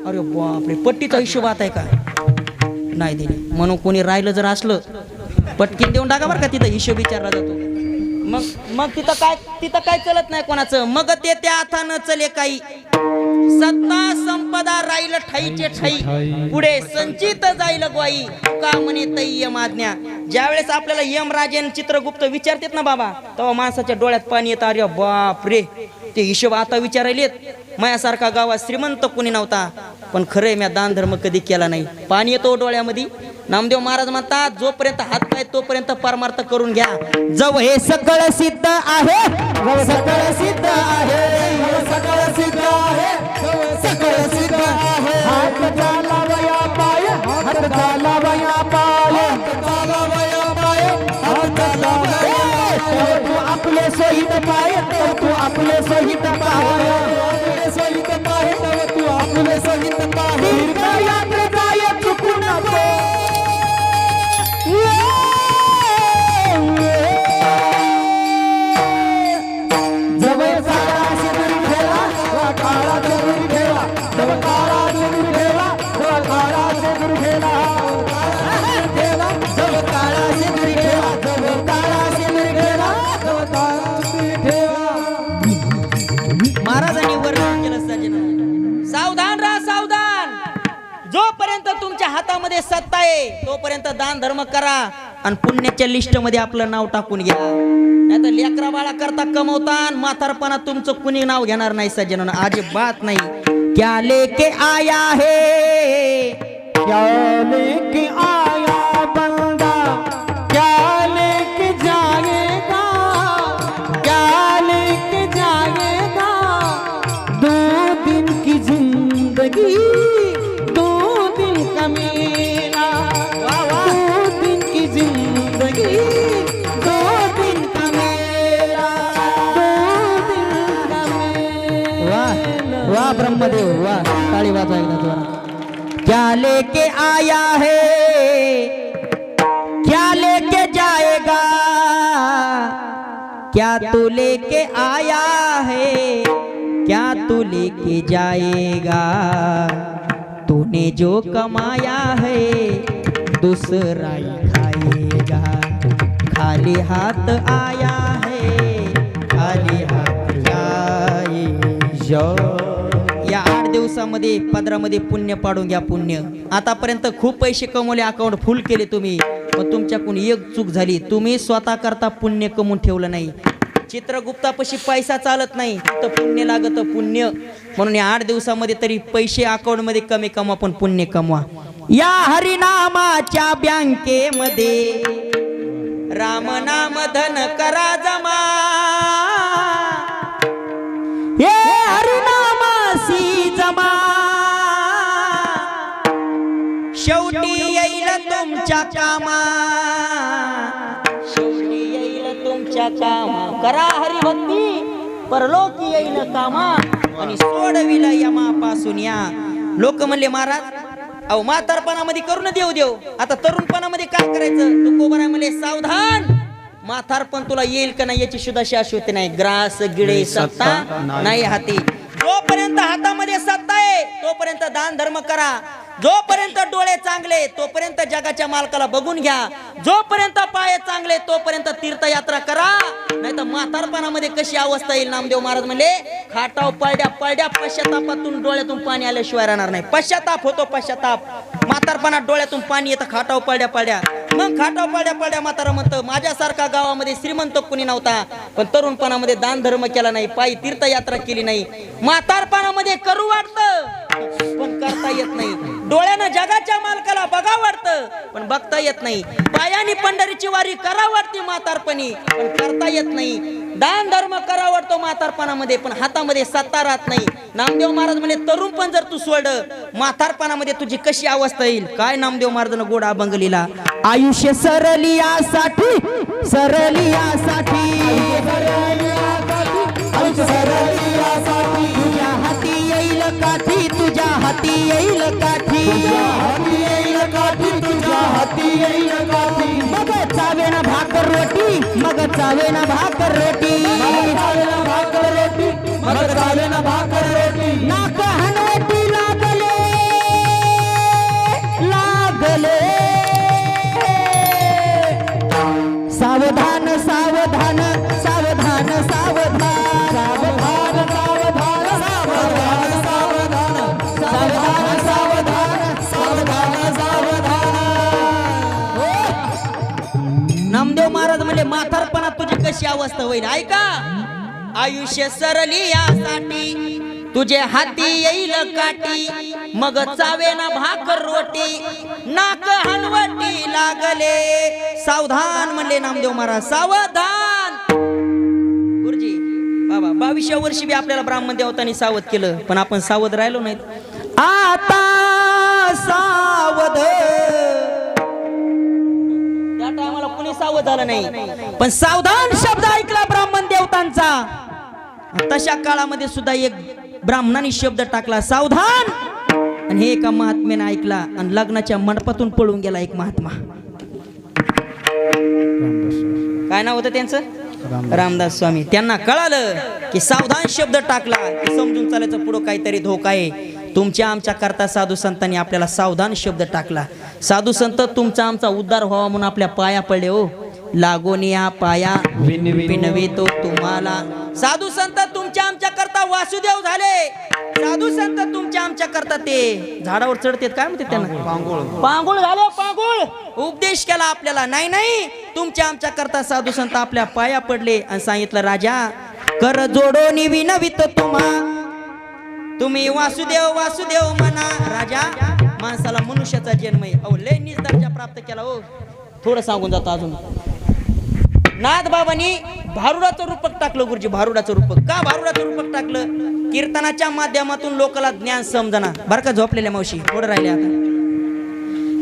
अरे बापरे पट्टीचा हिशोब आता आहे का? नाही दिली. म्हणून कोणी राहिलं जर असलं पटकीन देऊन टाका बरं का. तिथं हिशोब विचारला जातो. मग तिथं काय चलत नाही कोणाचं. मग ते त्या हातानं चले काही. सत्ता संपदा राहील ठाईचे ठाई पुढे संचित जाईल ग्वाई का म्हणे तई यम आज्ञा. ज्यावेळेस आपल्याला यमराजेन चित्रगुप्त विचारतात ना बाबा तेव्हा माणसाच्या डोळ्यात पाणी येतं. अरे बाप रे ते हिशोब आता विचारायलेत. माझ्यासारखा गावात श्रीमंत कोणी नव्हता पण खरंय मी दान धर्म कधी केला नाही. पाणी येतो डोळ्यामध्ये. नामदेव महाराज म्हणतात जोपर्यंत हात पाय तोपर्यंत परमार्थ करून घ्या. जव हे सकळ सिद्ध आहे सकळ सिद्ध आहे सकळ सिद्ध आहे सकळ सिद्ध आहे. हात झाला वया पाय हात झाला वया पाय हात झाला वया पाय हात झाला वया. तू आपले सहित पाय तू आपले सहित पाय आपले सहित पाय तू आपले सहित पाय. तीर्थयात्रे जाय चुकू नको. जवळ झाला शिदूर ठेवा वा काळा शिदूर ठेवा जवळ काळा शिदूर ठेवा वा काळा शिदूर ठेवा ठेवा जवळ काळा शिदूर ठेवा जवळ काळा शिदूर ठेवा जवळ काळा शिदूर ठेवा. महाराजांनी वर्णन केलं सज्जन. सावधान राहा सावधान. जोपर्यंत तुमच्या हातामध्ये सत्ता आहे तोपर्यंत दान धर्म करा आणि पुण्याच्या लिस्ट मध्ये आपलं नाव टाकून घ्या. नाही तर लेकरा बाळा करता कमवता म्हातारपणा तुमचं कुणी नाव घेणार नाही सज्जन. अजिबात नाही. क्या लेके आया है क्या लेके आया बंदा क्या लेके जाएगा क्या लेके जाएगा. 2 दिन की जिंदगी 2 दिन का मेला 2 दिन की जिंदगी 2 दिन का मेला 2 दिन का मेला. वाह ब्रह्मदेव वाह. ताली वाजवा एकदा जोरात. क्या लेके आया है क्या लेके जाएगा क्या तू लेके आया है क्या तू लेके जाएगा. तूने जो कमाया है दूसरा ही खाएगा. खाली हाथ आया है खाली हाथ जाएगा. या 8 दिवसामध्ये पदरामध्ये पुण्य पाडून घ्या. पुण्य आतापर्यंत खूप पैसे कमवले अकाउंट फुल केले तुम्ही पण तुमच्याकडून एक चूक झाली. तुम्ही स्वतः करता पुण्य कमवून ठेवलं नाही. चित्रगुप्तापाशी पैसा चालत नाही, तर पुण्य लागत पुण्य. म्हणून या 8 दिवसामध्ये तरी पैसे अकाउंट मध्ये कमी कमवा पण पुण्य कमवा. या हरिनामाच्या बँकेमध्ये राम नाम धन करा जमा. हे हरिनामासी जमा, शेवटी येईल तुमच्या कामा. शेवटी येईल तुमच्या कामा. करा हरिभक्ती परलोकी येईल कामा. आणि सोडविल यमापासून या. लोक म्हणले महाराज अहो म्हातारपणामध्ये करू न देव देव, आता तरुणपणामध्ये काय करायचं. तू कोबराय म्हणले सावधान, म्हातारपण तुला येईल का नाही याची सुद्धा शाश्वती नाही. ग्रास गिळे सत्ता नाही हाती. जोपर्यंत हातामध्ये सत्ता आहे तोपर्यंत दान धर्म करा. जोपर्यंत डोळे चांगले तोपर्यंत जगाच्या मालकाला बघून घ्या. जोपर्यंत पाय चांगले तोपर्यंत तीर्थयात्रा करा. नाही तर म्हातारपणामध्ये कशी अवस्था येईल. नामदेव महाराज म्हणले खाटाव पळड्या पळड्या पश्चातापातून डोळ्यातून पाणी आल्याशिवाय राहणार नाही. पश्चाताप होतो पश्चाताप. म्हातारपणात डोळ्यातून पाणी येतं खाटाव पळड्या पळड्या. मग खाटाव पळड्या पळड्या म्हातारा म्हणतं माझ्यासारखा गावामध्ये श्रीमंत कुणी नव्हता, पण तरुणपणामध्ये दान धर्म केला नाही, पायी तीर्थयात्रा केली नाही. म्हातारपणामध्ये करू वाटतं पण करता येत नाही. डोळ्यानं जगाच्या मालकाला बघा वाटतं पण बघता येत नाही. पायाने पंढरीची वारी करा वाटते म्हातारपणी पण करता येत नाही. दान धर्म करा वाटतो म्हातारपणामध्ये पण हातामध्ये सत्ता राहत नाही. नामदेव महाराज म्हणे तरुण पण जर तू सोडलं म्हातारपणामध्ये तुझी कशी अवस्था येईल. काय नामदेव महाराजांना गोड अभंग लिहिला. आयुष्य सरलियासाठी सरलियासाठी तुझ्या हाती येईल काठी. तुझ्या हाती येईल काठी. तुझ्या हाती येईल काठी. मग चावे ना भाकर रोटी. मग चावे ना भाकर रोटी. मग चावे ना भाकर रोटी. नाक हनवटी लागले लागले. सावधान सावधान सावधान सावधान सावधान सावधान सावधान सावधान सावधान सावधान. नामदेव महाराज म्हणले म्हातारपणात तुझी कशी अवस्था होईल ऐका. आयुष्य सरली यासाठी तुझे हाती येईल काठी. मग चावे ना भाकर रोटी. नाक हनवटी लागले. सावधान म्हणले नामदेव महाराज सावधान. गुरुजी बाबा 22व्या वर्षी बी आपल्याला ब्राह्मण देवतांनी सावध केलं पण आपण सावध राहिलो नाहीत. आता सावध. त्या टायमाला कुणी सावध झालं नाही पण सावधान शब्द ऐकला ब्राह्मण देवतांचा. तशा काळामध्ये सुद्धा एक ब्राह्मणाने शब्द टाकला सावधान. आणि हे एका महात्म्याने ऐकला आणि लग्नाच्या मंडपातून पळून गेला एक महात्मा. काय नाव होतं त्यांचं. रामदास स्वामी. त्यांना कळालं की सावधान शब्द टाकला की समजून चालायचं पुढं काहीतरी धोका आहे. तुमच्या आमच्या करता साधू संतांनी आपल्याला सावधान शब्द टाकला. साधू संत तुमचा आमचा उद्धार व्हावा म्हणून आपल्या पाया पडले हो. लागून या पाया विनवितो तुम्हाला. साधू संत तुमच्या आमच्या करता वासुदेव झाले. साधू संत तुमच्या आमच्या करता ते झाडावर चढतात काय म्हणते त्यांना पांगुळ झाले. पांगुळ उपदेश केला आपल्याला. नाही नाही तुमच्या आमच्या करता साधू संत आपल्या पाया पडले आणि सांगितलं राजा कर जोडोनी विनवितो तुम्हा. तुम्ही वासुदेव वासुदेव म्हणा. राजा माणसाला मनुष्याचा जन्म आहे. अहो लय नीच दर्जा प्राप्त केला हो. थोडं सांगून जातो अजून. नाथ बाबांनी भारुडाचं रूपक टाकलं गुरुजी. भारुडाचं रूपक का भारुडाचं रूपक टाकलं. कीर्तनाच्या माध्यमातून लोकांना ज्ञान समजना. बरं का झोपलेल्या मावशी थोडं राहिले आता.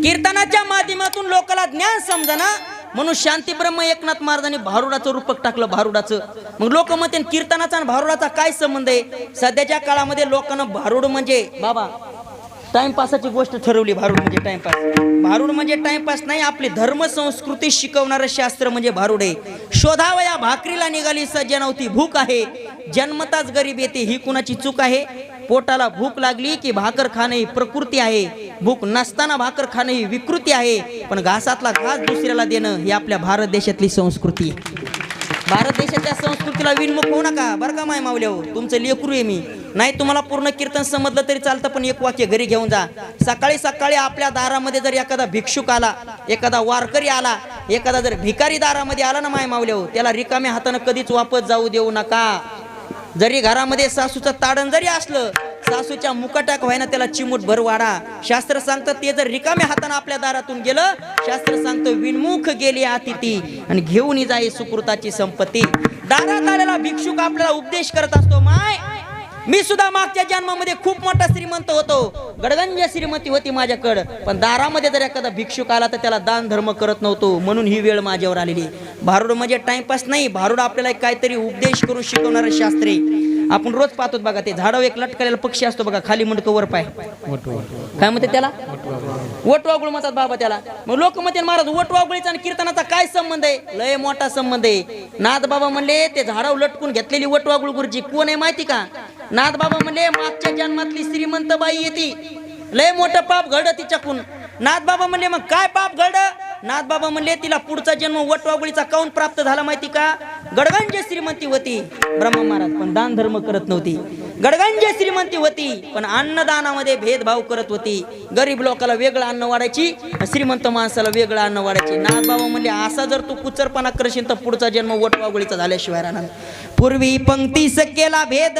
कीर्तनाच्या माध्यमातून लोकांना ज्ञान समजना म्हणून शांती ब्रह्म एकनाथ महाराजांनी भारुडाचं रूपक टाकलं. भारुडाचं. मग लोक म्हणते कीर्तनाचा आणि भारुडाचा काय संबंध आहे. सध्याच्या काळामध्ये लोकांना भारुड म्हणजे बाबा टाइमपासाची गोष्ट ठरवली. भारुड म्हणजे टाइमपास. भारुड म्हणजे टाइमपास नाही आपली धर्म संस्कृती शिकवणारं शास्त्र म्हणजे भारुड आहे. शोधावया भाकरीला निघाली सज्जनवती भूक आहे. जन्मताच गरीब येते ही कुणाची चूक आहे. पोटाला भूक लागली की भाकर खाणं ही प्रकृती आहे. भूक नसताना भाकर खाणं ही विकृती आहे. पण घासातला घास दुसऱ्याला देणं ही आपल्या भारत देशातली संस्कृती. भारत देशाच्या संस्कृतीला विनमुख होऊ नका बरं का माय मावल्या हो. तुमचं लेकरू आहे मी. नाही तुम्हाला पूर्ण कीर्तन समजलं तरी चालतं पण एक वाक्य घरी घेऊन जा. सकाळी सकाळी आपल्या दारामध्ये जर एखादा भिक्षुक आला एखादा वारकरी आला एखादा जर भिकारी दारामध्ये आला ना माय मावल्या त्याला रिकाम्या हातानं कधीच वापस जाऊ देऊ नका. जरी घरामध्ये सासूचं ताडण जरी असलं, सासूच्या मुकाटाक व्हायना त्याला चिमूट भर वाढा. शास्त्र सांगतं ते जर रिकाम्या हातानं आपल्या दारातून गेलं, शास्त्र सांगतं विनमुख गेली अतिथी आणि घेऊन जाई सुकृताची संपत्ती. दारात आलेला भिक्षुक आपल्याला उपदेश करत असतो, माय मी सुद्धा मागच्या जन्मामध्ये खूप मोठा श्रीमंत होतो, गडगंज श्रीमंती होती माझ्याकडं, पण दारामध्ये जर एखादा भिक्षुक आला तर त्याला दान धर्म करत नव्हतो, म्हणून ही वेळ माझ्यावर आलेली. भारुड म्हणजे टाइमपास नाही, भारुड आपल्याला काहीतरी उपदेश करून शिकवणारं शास्त्र आहे. आपण रोज पाहतो बघा, ते झाडावर एक लटकलेला पक्षी असतो बघा, खाली मुंडकं वर पाय, काय म्हणते त्याला? वटवागुळ म्हणतात बाबा त्याला. मग लोक म्हणते महाराज वटवागुळीचा आणि कीर्तनाचा काय संबंध आहे? लय मोठा संबंध आहे. नाथ बाबा म्हणले ते झाडावर लटकून घेतलेली वटवागुळ गुरुजी कोण आहे माहिती का? नाथ बाबा म्हणले मागच्या जन्मातली श्रीमंत बाई येते, लय मोठं पाप घड तिच्याकून. नाथ बाबा म्हणले मग काय पाप घड? नाथ बाबा म्हणले तिला पुढचा जन्म वटवागुळीचा काऊन प्राप्त झाला माहिती का? गडगंज श्रीमंती होती ब्रह्मा महाराज, पण दान धर्म करत नव्हती. गडगंज श्रीमंती होती पण अन्नदानामध्ये भेदभाव करत होती. गरीब लोकाला वेगळं अन्न वाढायची, श्रीमंत माणसाला वेगळं अन्न वाढायची. नाथ बाबा म्हणले असा जर तू कुचरपणा करशील तर पुढचा जन्म वटवागुळीचा झाल्याशिवाय राहणार. पूर्वी पंक्तीस केला भेद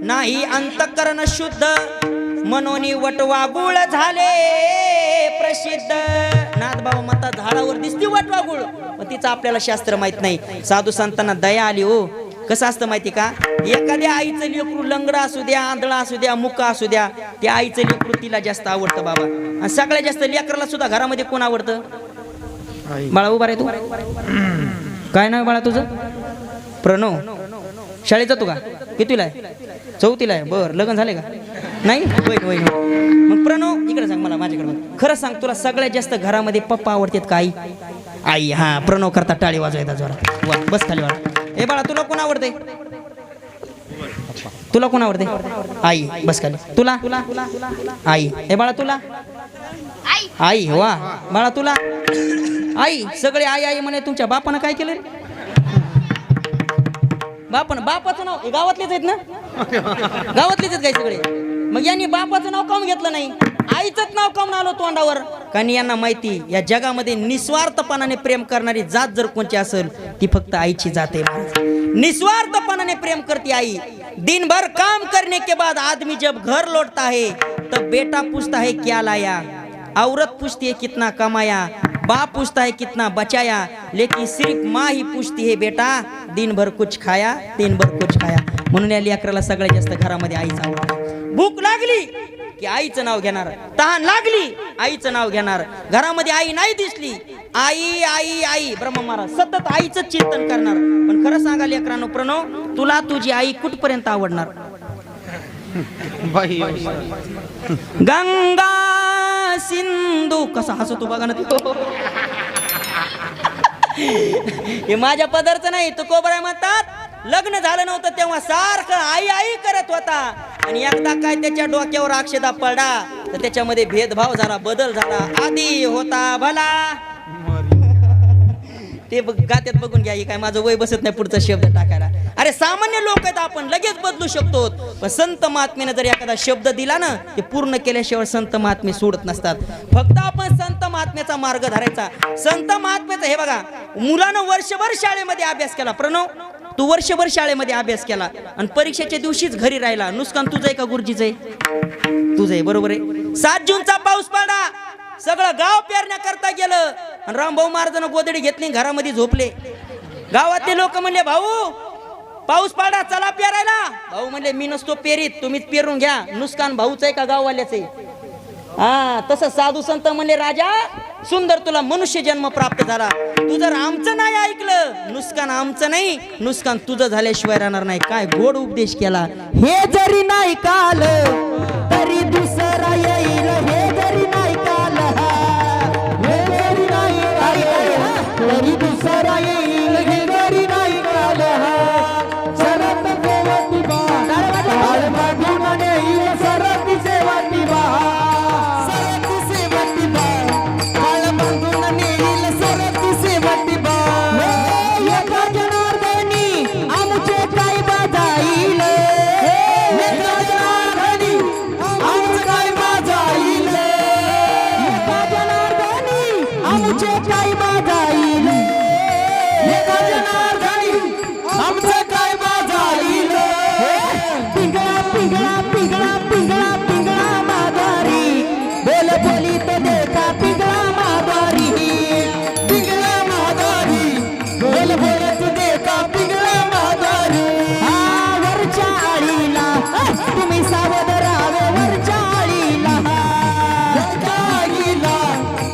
नाही अंतकरण शुद्ध, मनोनी वटवागुळ झाले प्रसिद्ध. नाथ बाबा म्हणतात झाडावर दिसती वटवागुळ, पण तिचं आपल्याला शास्त्र माहित नाही. साधू संतांना दया आली हो. कसं असतं माहिती का? एखाद्या आईचं लेकरू लंगडा असू द्या, आंधळा असू द्या, मुका असू द्या, त्या आईचं लेकरू तिला जास्त आवडतं बाबा. आणि सगळ्यात जास्त लेकराला सुद्धा घरामध्ये कोण आवडतं? बाळा उभा रे तू. काय नाव बाळा तुझं? प्रणव. शाळेत जातो का? कितीला आहे? 4थीला आहे. बर, लग्न झाले का? नाही होय. मग प्रणव इकडे सांग मला, माझ्याकडे खरं सांग, तुला सगळ्यात जास्त घरामध्ये पप्पा आवडतात का आई? आई. हा, प्रणव करता टाळी वाजवायचा जोरात. वा, बस खाली वाढ. ए बाळा तुला कोण आवडते? तुला कोण आवडते? आई. बस खाली. तुला? आई. ए बाळा तुला? आई. वा बाळा तुला? आई. सगळे आई आई म्हणे. तुमच्या बापानं काय केलं रे? बापाचं नाव गावातलेच आहेत ना? गावातलेच आहेत काय सगळे? मग यांनी बापाचं नाव काऊन घेतलं नाही? आईचंच नाव काऊन आलो तोंडावर? कारण यांना माहिती या जगामध्ये निस्वार्थपणाने प्रेम करणारी जात जर कोणची असेल ती फक्त आईची जात आहे. निस्वार्थपणाने प्रेम करती आई. दिन भर काम करने के बाद आदमी जब घर लौटता है तब बेटा पूछता है क्या लाया, औरत पूछती है कितना कमाया, बाप पूछता है कितना बचाया, लेकिन सिर्फ माँ ही पूछती है बेटा दिन भर कुछ खाया, दिन भर कुछ खाया. म्हणून या लेकराला सगळ्यात जास्त घरामध्ये आईच आवडते. भूक लागली की आईचं नाव घेणार, तहान लागली आईचं नाव घेणार. घरामध्ये आई नाही दिसली, आई आई आई ब्रह्मा महाराज सतत आईचं चिंतन करणार. पण खरं सांगा लेकरांनो, प्रणव तुला तुझी आई कुठपर्यंत आवडणार? गंगा सिंधू. कसा हसतो बघा ना तो. हे माझ्या पदरचं नाही, तो कोबरा म्हणतात लग्न झालं नव्हतं तेव्हा सारखं आई आई करत होता, आणि एकदा काय त्याच्या डोक्यावर अक्षदा पडला तर त्याच्यामध्ये भेदभाव झाला, बदल झाला. आधी होता भला. ते गात्यात बघून घ्या, काय माझं वय बसत नाही पुढचा शब्द टाकायला. अरे सामान्य लोक आहेत, आपण लगेच बदलू शकतो, पण संत महात्म्याने जर एखादा शब्द दिला ना ते पूर्ण केल्याशिवाय संत महात्मे सोडत नसतात. फक्त आपण संत महात्म्याचा मार्ग धरायचा. संत महात्म्याचं हे बघा, मुलानं वर्षभर शाळेमध्ये अभ्यास केला. प्रणव तू वर्षभर शाळेमध्ये अभ्यास केला आणि परीक्षेच्या दिवशीच घरी राहिला, नुकसान तुझं आहे का गुरुजीचं आहे? तुझं आहे, बरोबर आहे. 7 जूनचा पाऊस पडला, सगळं गाव पेरण्या करता गेलं आणि रामभाऊ महाराजांना गोदडी घेतली, घरामध्ये झोपले. गावातले लोक म्हणले भाऊ पाऊस पडला चला पेरायला. भाऊ म्हणले मी नसतो पेरीत, तुम्हीच पेरून घ्या, नुकसान भाऊच आहे का गाववाल्याच आहे? हा, तसं साधू संत म्हणले राजा सुंदर तुला मनुष्य जन्म प्राप्त झाला, तू जर आमचं नाही ऐकलं नुकसान आमचं नाही, नुकसान तुझं झाल्याशिवाय राहणार नाही. काय गोड उपदेश केला. हे जरी नाही काल तरी दुसरा येईल, हे जरी नाही काल, हे जरी नाही काल तरी दुसरा येईल, हे जरी नाही काल. शरद सेवती बा काळ मागून येईल, शरद सेवती बा, शरद सेवती बा काळ मागून येईल, शरद सेवती बा. एका जनार्दनी आमचे काय बाजाईल, एका जनार्दनी बोल बोली तो देखा पिंगळा माघारी पिंगळा माघारी बोल बोलत देखा पिंगळा माघारी हा वरच्या आळीला तुम्ही सावध राहावे वरच्या आळीला वरच्या आळीला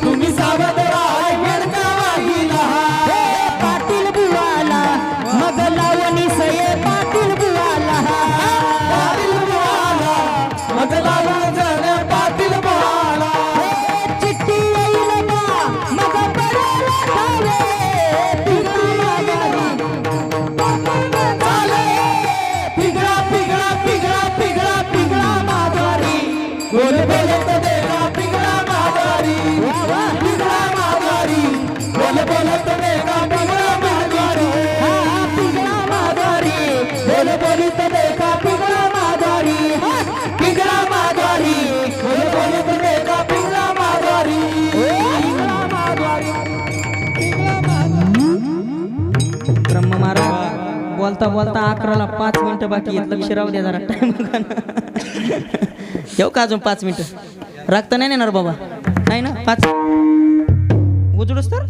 तुम्ही सावध राहावे वरच्या आळीला पाटील बुवाला मग लावणी सये पाटील बुवाला पाटील बुवाला मग लावणी सये पाटील बुवाला चिठ्ठी येईल ना मग पराला ठावे पिंगळा माघारी चाले पिंगळा पिंगळा पिंगळा पिंगळा पिंगळा माघारी बोल बोलत देखा पिंगळा माघारी पिंगळा माघारी बोल बोलत देखा पिंगळा माघारी पिंगळा माघारी बोल बोलत देखा पिंगळा माघारी पिंगळा माघारी बोल बोलत देखा पिंगळा माघारी पिंगळा माघारी ब्रह्म महाराज बोलता बोलता 11ला 5 मिनिटं बाकी आहेत लक्ष राहू द्या जरा टाइम येऊ का अजून 5 मिनिटं राखता नाही नेणार बाबा नाही ना 5 उजडूस तर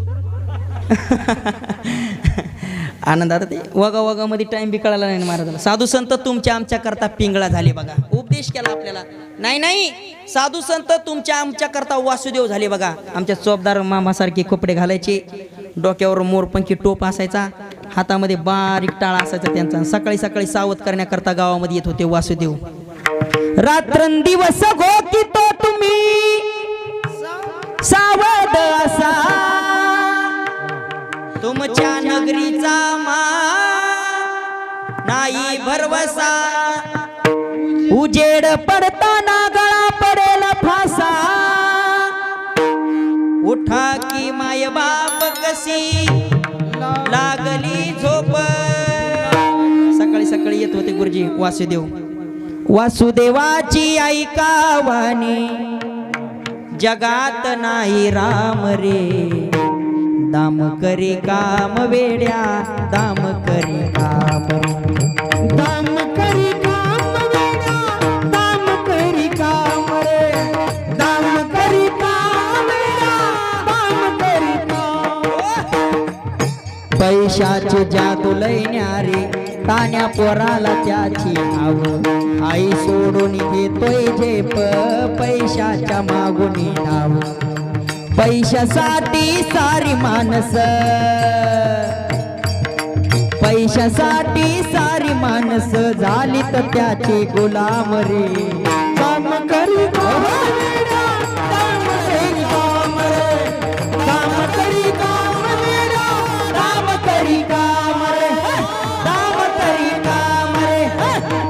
आनंद आता ते वगा वगामध्ये टाइम बी कळाला नाही महाराजाला साधू संत तुमच्या आमच्या करता पिंगळा झाले बघा उपदेश केला आपल्याला नाही नाही साधू संत तुमच्या आमच्या करता वासुदेव झाले बघा आमच्या चोपदार मामासारखे कपडे घालायचे डोक्यावर मोरपंखी टोप असायचा हातामध्ये बारीक टाळा असायचा त्यांचा सकाळी सकाळी सावध करण्याकरता गावामध्ये येत होते वासुदेव रात्रंदिवस घोकितो तुम्ही सावध असा तुमच्या नगरीचा मा नाही भरवसा उजेड पडताना गळा पडेल फासा उठा की माय बाप कशी लागली झोप सकाळी सकाळी येत होते गुरुजी वासुदेव वासुदेवाची ऐकावानी जगात नाही राम रे दाम करी काम वेड्या दाम करी काम दाम करी काम वेड्या दाम करी काम रे दाम करी काम वेड्या दाम करी काम पैशाचे जादू लय न्यारे तान्या पोराला त्याची नाव आई सोडून घेतोय झेप पैशाच्या मागून नाव पैशासाठी सारी माणस पैशासाठी सारी माणस झाली तर त्याचे गुलाम रे काम करी काम वेड्या, काम करी काम रे काम करी काम वेड्या, काम करी काम रे काम करी काम रे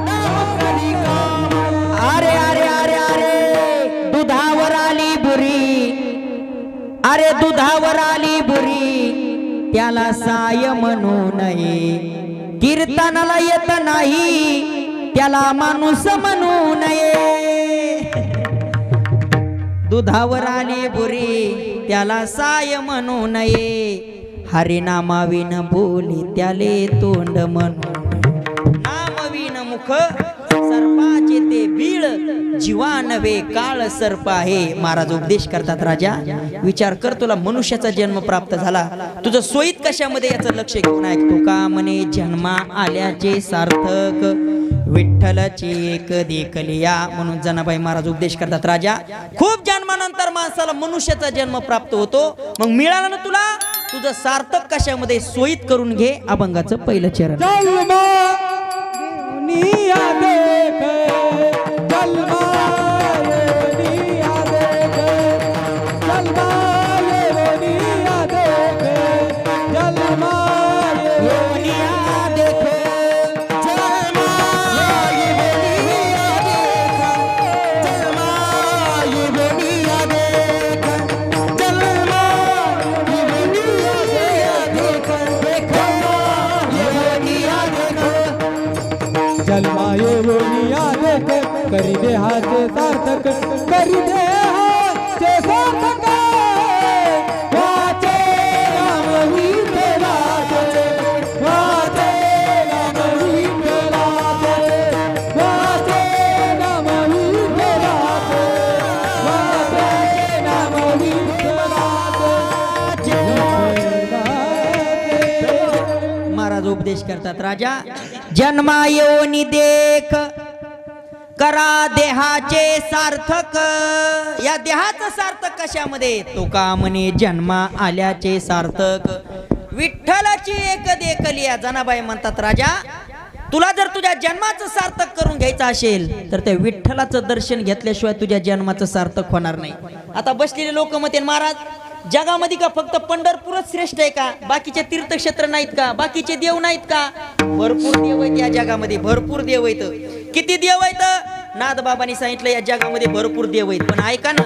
काम करी काम अरे अरे अरे अरे दुधावर आली बुरी अरे दुधावर आली बुरी त्याला साय म्हणू नये कीर्तनाला येत नाही त्याला माणूस म्हणू नये दुधावर आली बुरी त्याला साय म्हणू नये हरिनामाविन बोली त्याले तोंड म्हणू नामविन मुख सर्पाचे ते बीळ जीवा नव्हे काळ सर्प आहे महाराज उपदेश करतात राजा विचार कर तुला मनुष्याचा जन्म प्राप्त झाला तुझं सोयीत कशामध्ये याचं लक्ष घेऊन ऐकतो का म्हणे जन्मा आल्याचे सार्थक विठ्ठलाची एक देखलिया म्हणून जनाबाई महाराज उपदेश करतात राजा खूप जन्मानंतर माणसाला मनुष्याचा जन्म प्राप्त होतो मग मिळाला ना तुला तुझं सार्थक कशामध्ये सोयीत करून घे अभंगाचं पहिलं चरण जलमाये बोलिया देख करी दे हाथे सार्थक करी दे हाथे सार्थक वाचे राम ही तेरा दे वाचे राम ही तेरा दे वाचे राम ही तेरा दे वाचे उपदेश करतात. राजा जन्मा येऊनी देख करा देहाचे सार्थक. या देहाचं सार्थक कशामध्ये? तो का म्हणे जन्मा आल्याचे सार्थक. विठ्ठलाची एक देखली. जनाबाई म्हणतात राजा तुला जर तुझ्या जन्माचं सार्थक करून घ्यायचं असेल तर त्या विठ्ठलाचं दर्शन घेतल्याशिवाय तुझ्या जन्माचं सार्थक होणार नाही. आता बसलेले लोक म्हणते महाराज जगामध्ये का फक्त पंढरपूरच श्रेष्ठ आहे का? बाकीचे तीर्थक्षेत्र नाहीत का? बाकीचे देव नाहीत का? भरपूर देव आहेत या जगामध्ये, भरपूर देव आहेत. किती देव आहेत? नाथबाबांनी सांगितलं या जगामध्ये भरपूर देव आहेत. पण ऐका ना,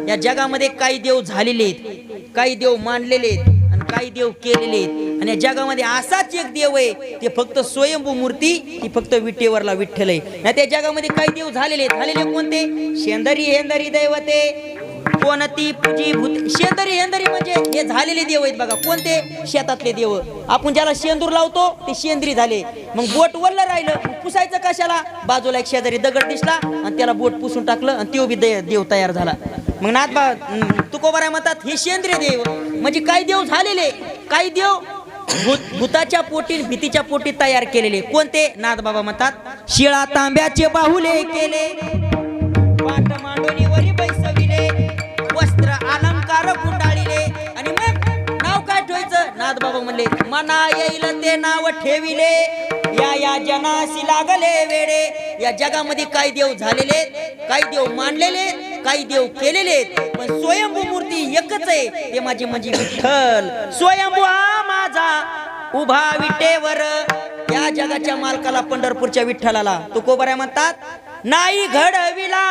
या जगामध्ये काही देव झालेले आहेत, काही देव मानलेले आहेत आणि काही देव केलेले आहेत. आणि या जगामध्ये असाच एक देव आहे ते फक्त स्वयंभू मूर्ती, ती फक्त विटेवरला विठ्ठल आहे. नाही त्या जगामध्ये काही देव झालेले कोणते? शेंदरी हेंदरी दैवते कोणती पूजी भूत. शेंदरी हेंदरी म्हणजे हे झालेले देव आहेत बघा. कोणते? शेतातले देव. आपण ज्याला शेंदूर लावतो ते शेंद्री झाले. मग बोट वरलं राहिलं, पुसायचं कशाला? बाजूला एक शेजारी दगड दिसला आणि त्याला बोट पुसून टाकलं आणि तो बी देव तयार झाला. मग नाथबा तुकोबाराय म्हणतात हे शेंद्रीय देव. म्हणजे काही देव झालेले, काही देव भूताच्या पोटी भीतीच्या पोटी तयार केलेले. कोणते? नाथबाबा म्हणतात शिळा तांब्याचे बाहुले केले, पाट मांडोनीवरी बैसविले, वस्त्र अलंकार गुंडाळिले. आणि मग नाव काय ठेवायचं? नाथबाबा म्हणले मना येईल ते नाव ठेविले, या जनासी लागले वेडे. या जगामध्ये काही देव झालेले, काही देव मानलेले, काही देव केलेले, पण स्वयंभू मूर्ती एकच आहे, ते माझे म्हणजे विठ्ठल. स्वयंभू हा माझा उभा विटेवर. या जगाच्या मालकाला पंढरपूरच्या विठ्ठलाला तुकोबाराय म्हणतात नाही घडविला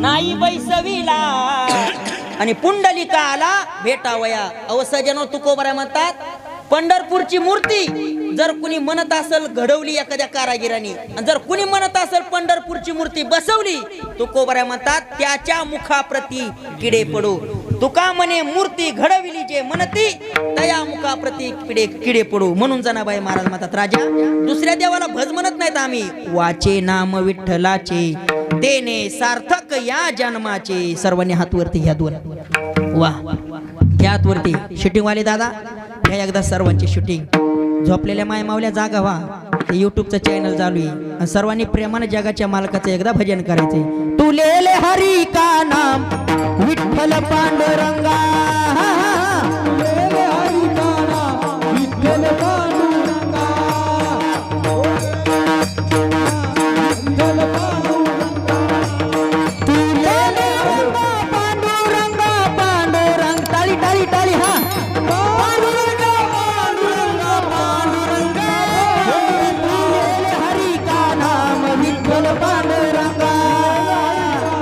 नाही बैसविला आणि पुंडलिकाला भेटावया. अवसजनो तुकोबाराय म्हणतात पंढरपूरची मूर्ती जर कुणी म्हणत असेल घडवली एखाद्या कारागिरांनी, आणि जर कुणी म्हणत असेल पंढरपूरची मूर्ती बसवली, तुकोबाराय म्हणतात त्याच्या मुखाप्रती किडे पडो. तुका म्हणे मूर्ती घडविली जे म्हणती तया मुखाप्रती किडे पडो. म्हणून जनाबाई महाराज म्हणतात राजा दुसऱ्या देवाला भज म्हणत नाहीत आम्ही, वाचे नाम विठ्ठलाचे तेने सार्थक या जन्माचे. सर्वांनी हात वरती घ्या दोन. वा घ्या हात वरती. शूटिंग वाले दादा घ्या एकदा सर्वांची शूटिंग. झोपलेल्या मायमावल्या जागा व्हा. युट्यूबचं चॅनल चालू आहे आणि सर्वांनी प्रेमाने जगाच्या मालकाचं एकदा भजन करायचंय. तुलेले हरी का नाम विठ्ठल पांडुरंगा, तुलेले हरी का नाम विठ्ठल पांडुरंगा, विठ्ठल पांडुरंगा. तुलेले पांडुरंगा पांडुरंग. टाळी टाळी टाळी. हा पांडुरंगा पांडुरंगा पांडुरंगा. तुलेले हरी का नाम विठ्ठल पांडुरंगा,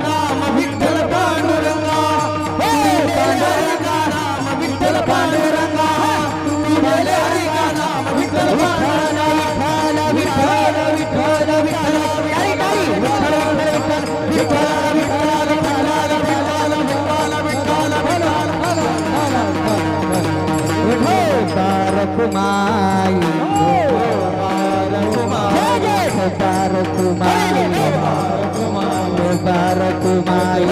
नाम विठ्ठल पांडुरंगा. हे पांडुरंगा नाम विठ्ठल पांडुरंगा. तुलेले हरी का नाम विठ्ठल पांडुरंगा, विठ्ठल विठ्ठल विठ्ठल विठ्ठल. टाळी टाळी. विठ्ठल विठ्ठल विठ्ठल कुमाई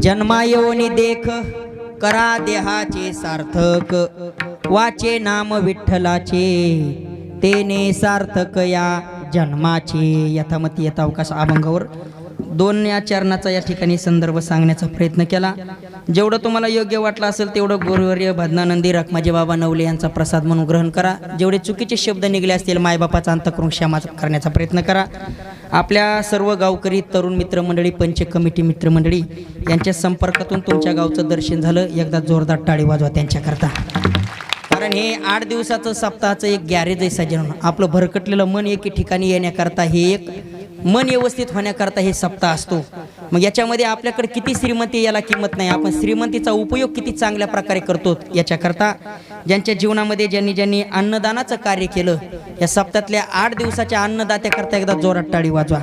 जन्मा येऊनी देख करा देहाचे सार्थक, वाचे नाम विठ्ठलाचे तेने सार्थक या जन्माचे. यथामती यथावकाश अभंगावर 2 या चरणाचा या ठिकाणी संदर्भ सांगण्याचा प्रयत्न केला. जेवढं तुम्हाला योग्य वाटलं असेल तेवढं गुरुवर्य भदनानंदी रखमाजी बाबा नवले यांचा प्रसाद म्हणून ग्रहण करा. जेवढे चुकीचे शब्द निघले असतील मायबापाचा अंत करून क्षमा करण्याचा प्रयत्न करा. आपल्या सर्व गावकरी तरुण मित्रमंडळी पंच कमिटी मित्रमंडळी यांच्या संपर्कातून तुमच्या गावचं दर्शन झालं. एकदा जोरदार टाळी वाजवा त्यांच्याकरता. कारण हे 8 दिवसाचं सप्ताहाचं एक गॅरेज आहे सजन. आपलं भरकटलेलं मन एके ठिकाणी येण्याकरता हे एक मन व्यवस्थित होण्याकरता हे सप्ताह असतो. मग याच्यामध्ये आपल्याकडे किती श्रीमंती याला किंमत नाही. आपण श्रीमंतीचा उपयोग किती चांगल्या प्रकारे करतो याच्याकरता ज्यांच्या जीवनामध्ये ज्यांनी ज्यांनी अन्नदानाचं कार्य केलं या सप्ताहातल्या 8 दिवसाच्या अन्नदात्याकरता एकदा जोरात टाळी वाजवा.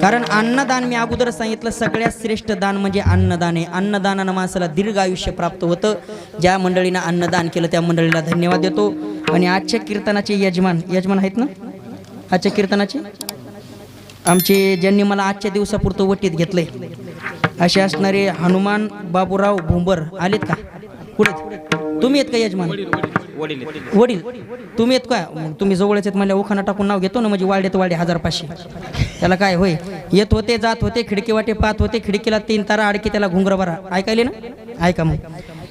कारण अन्नदान मी अगोदर सांगितलं सगळ्यात श्रेष्ठ दान म्हणजे अन्नदान आहे. अन्नदानानं माणसाला दीर्घ आयुष्य प्राप्त होतं. ज्या मंडळीनं अन्नदान केलं त्या मंडळीला धन्यवाद देतो. आणि आजच्या कीर्तनाचे यजमान आहेत ना आजच्या कीर्तनाचे आमचे ज्यांनी मला आजच्या दिवसापुरतं वटीत घेतलंय असे असणारे हनुमान बाबूराव भुंबर आलेत का? कुठे तुम्ही येत का यजमान? वडील तुम्ही येत का? मग तुम्ही जवळच येत मला उखाणा टाकून नाव घेतो ना, म्हणजे वाढे 1500. त्याला काय होय, येत होते जात होते खिडकी वाटे पाहत होते, खिडकीला 3 तारा अडकी त्याला घुंगर भरा. ऐकायले ना? ऐका मग.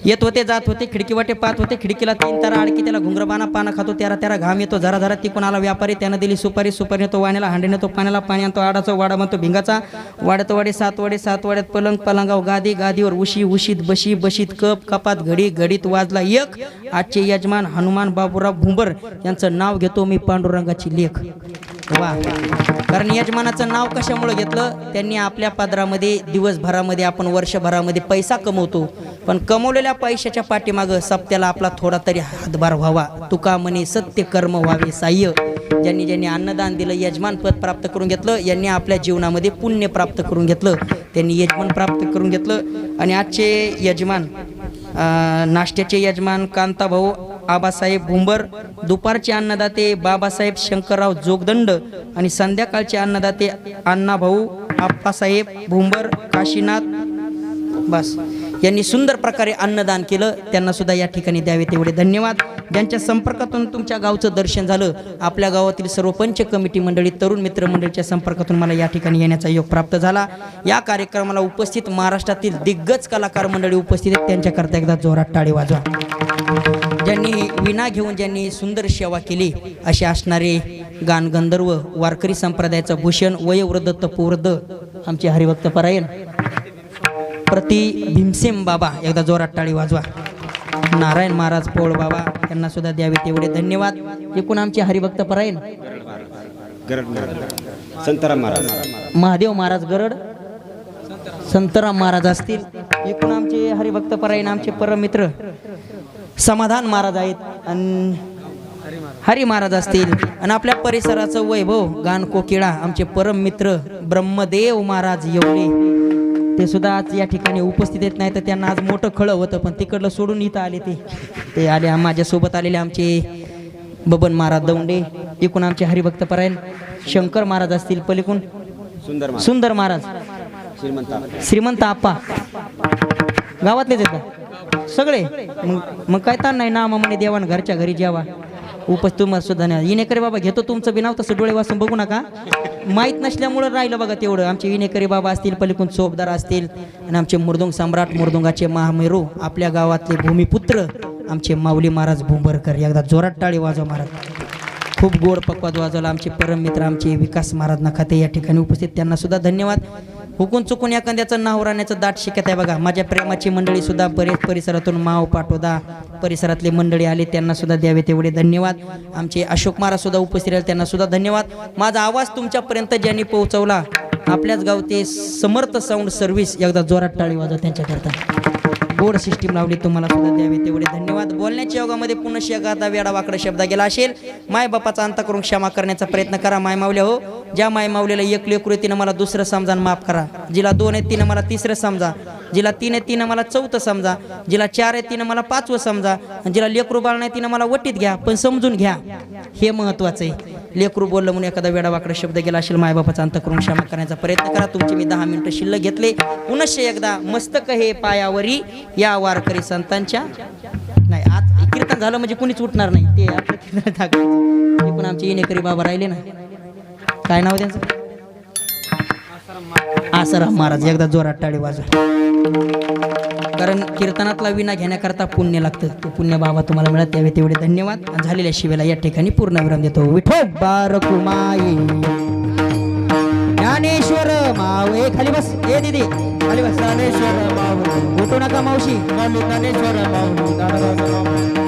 येत होते जात होते खिडकी वाटे पाहत होते, खिडकीला 3 तारा अडकी त्याला घुंगर बाना, पाना खातो त्यारा घाम येतो जरा जरा. तिकून आला व्यापारी, त्यानं दिली सुपारी, सुपारी नेतो वाण्याला, हांडे नेतो पाण्याला, पाणी आणतो आडाचा, वाडा म्हणतो भिंगाचा, वाड्यात वाडे 7 वाडे, 7 वाड्यात पलंग, पलंगाव गादी, गादीवर उशी, उशीत बशी, बशीत कप, कपात घडी, घडीत वाजला एक. आजचे यजमान हनुमान बाबूराव भुंबर यांचं नाव घेतो मी पांडुरंगाची लेख. वा. कारण यजमानाचं नाव कशामुळे घेतलं? त्यांनी आपल्या पदरामध्ये दिवसभरामध्ये, आपण वर्षभरामध्ये पैसा कमवतो, पण कमवलेल्या पैशाच्या पाठीमागं सप्त्याला आपला थोडा तरी हातभार व्हावा. तुका म्हणे सत्य कर्म व्हावे साह्य. ज्यांनी ज्यांनी अन्नदान दिलं, यजमान पद प्राप्त करून घेतलं, यांनी आपल्या जीवनामध्ये पुण्य प्राप्त करून घेतलं, त्यांनी यजमान प्राप्त करून घेतलं. आणि आजचे यजमान, नाश्त्याचे यजमान कांताभाऊ आबासाहेब भुंबर, दुपारचे अन्नदाते बाबासाहेब शंकरराव जोगदंड, आणि संध्याकाळचे अन्नदाते अण्णाभाऊ आप्पासाहेब भुंबर काशीनाथ. बस, यांनी सुंदर प्रकारे अन्नदान केलं, त्यांना सुद्धा या ठिकाणी द्यावे तेवढे धन्यवाद. ज्यांच्या संपर्कातून तुमच्या गावचं दर्शन झालं, आपल्या गावातील सर्व पंच कमिटी मंडळी, तरुण मित्र मंडळीच्या संपर्कातून मला या ठिकाणी येण्याचा योग प्राप्त झाला. या कार्यक्रमाला उपस्थित महाराष्ट्रातील दिग्गज कलाकार मंडळी उपस्थित आहेत, त्यांच्याकरता एकदा जोरात टाळी वाजवा. ज्यांनी विना घेऊन ज्यांनी सुंदर सेवा केली, असे असणारे गान गंधर्व, वारकरी संप्रदायाचं भूषण, वयोवृद्ध तपोवृद्ध आमचे हरिभक्त परायण प्रति भीमसेन बाबा, एकदा जोरात टाळी वाजवा. नारायण महाराज पोळ बाबा, त्यांना सुद्धा द्यावे तेवढे धन्यवाद. एकूण आमचे हरिभक्त परायण संतराम महाराज, महादेव महाराज गरड, संतराम महाराज असतील. एकूण आमचे हरिभक्त परायण आमचे परम मित्र समाधान महाराज आहेत, आणि हरी महाराज असतील. आणि आपल्या परिसराचं वैभव गान कोकिळा आमचे परम मित्र ब्रह्मदेव महाराज येवले, ते सुद्धा आज या ठिकाणी उपस्थित येत नाही, तर त्यांना आज मोठं खळं होतं, पण तिकडलं सोडून इथं आले. ते आले. माझ्यासोबत आलेले आमचे बबन महाराज दौंडे. एकूण आमचे हरिभक्त परायण शंकर महाराज असतील. पलीकडून सुंदर महाराज, श्रीमंत आप्पा, गावातलेच आहेत का सगळे? मग काय ताण नाही, नामा म्हणे देवान घरच्या घरी जेवा. तुम्हाला सुद्धा नाही विनेकरी बाबा घेतो तुमचं बिनाव, तसं डोळे वाचून बघू नका. माहीत नसल्यामुळं राहिलं बघा तेवढं. आमचे विनेकरी बाबा असतील, पलीकडून सोबदार असतील, आणि आमचे मृदुंग सम्राट, मृदुंगाचे महामेरू, आपल्या गावातले भूमिपुत्र आमचे माऊली महाराज भुंबरकर, एकदा जोरात टाळी वाजवा महाराज. खूप गोड पक्वाद वाजवला. आमचे परम मित्र आमचे विकास महाराज नखाते या ठिकाणी उपस्थित, त्यांना सुद्धा धन्यवाद. हुकून चुकून एखाद्याचं नाव राहण्याचं दाट शिकत आहे बघा. माझ्या प्रेमाची मंडळी सुद्धा बरेच परिसरातून, माव पाटोदा परिसरातले मंडळी आले, त्यांना सुद्धा द्यावे तेवढे धन्यवाद. आमचे अशोक महाराज सुद्धा उपस्थित राहिले, त्यांना सुद्धा धन्यवाद. माझा आवाज तुमच्यापर्यंत ज्यांनी पोहोचवला, आपल्याच गावते समर्थ साऊंड सर्व्हिस, एकदा जोरात टाळी वाजवा त्यांच्याकरता. गोड सिस्टीम लावली, तुम्हाला सुद्धा द्यावे तेवढे धन्यवाद. बोलण्याच्या योगामध्ये पुन्हा एखादा वेडा वाकडा शब्द गेला असेल, माय बापाचा अंत करून क्षमा करण्याचा प्रयत्न करा. माय मावल्या हो, ज्या माय मावलेला एक लेकरू तिनं मला दुसरं समजा माफ करा. जिला 2 आहेत तिनं मला तिसरं समजा, जिला 3 आहेत तिनं मला 4थं समजा, जिला 4 आहेत तिनं मला 5वं समजा, जिला लेकरू बाळ नाही तिनं मला वटीत घ्या, पण समजून घ्या, हे महत्वाचं आहे. लेकरू बोललं म्हणून एखादा वेडा वाकडा शब्द गेला असेल, मायबापाचा अंत करून क्षमा करण्याचा प्रयत्न करा. तुमचे मी 10 मिनिटं शिल्लक घेतले. पुनश्च एकदा मस्तक हे पायावरी या वारकरी संतांच्या. नाही, आज कीर्तन झालं म्हणजे कुणीच उठणार नाही, ते आपलं कीर्तन टाकायचं. ते पण आमचे येणेकरी बाबा राहिले ना, काय नाव त्यांचं? आसाराम महाराज, एकदा जोरात टाळी वाजवा. कारण कीर्तनातला विना घेण्याकरता पुण्य लागतं, ते पुण्य बाबा तुम्हाला मिळत त्यावे तेवढे धन्यवाद. झालेल्या शिवेला या ठिकाणी पूर्णविराम देतो. विठो बारकुमाई ज्ञानेश्वर मावे, खाली बस. ए दीदी खाली बस. ज्ञानेश्वर मावे, उठू नका मावशी. ज्ञानेश्वर मावे,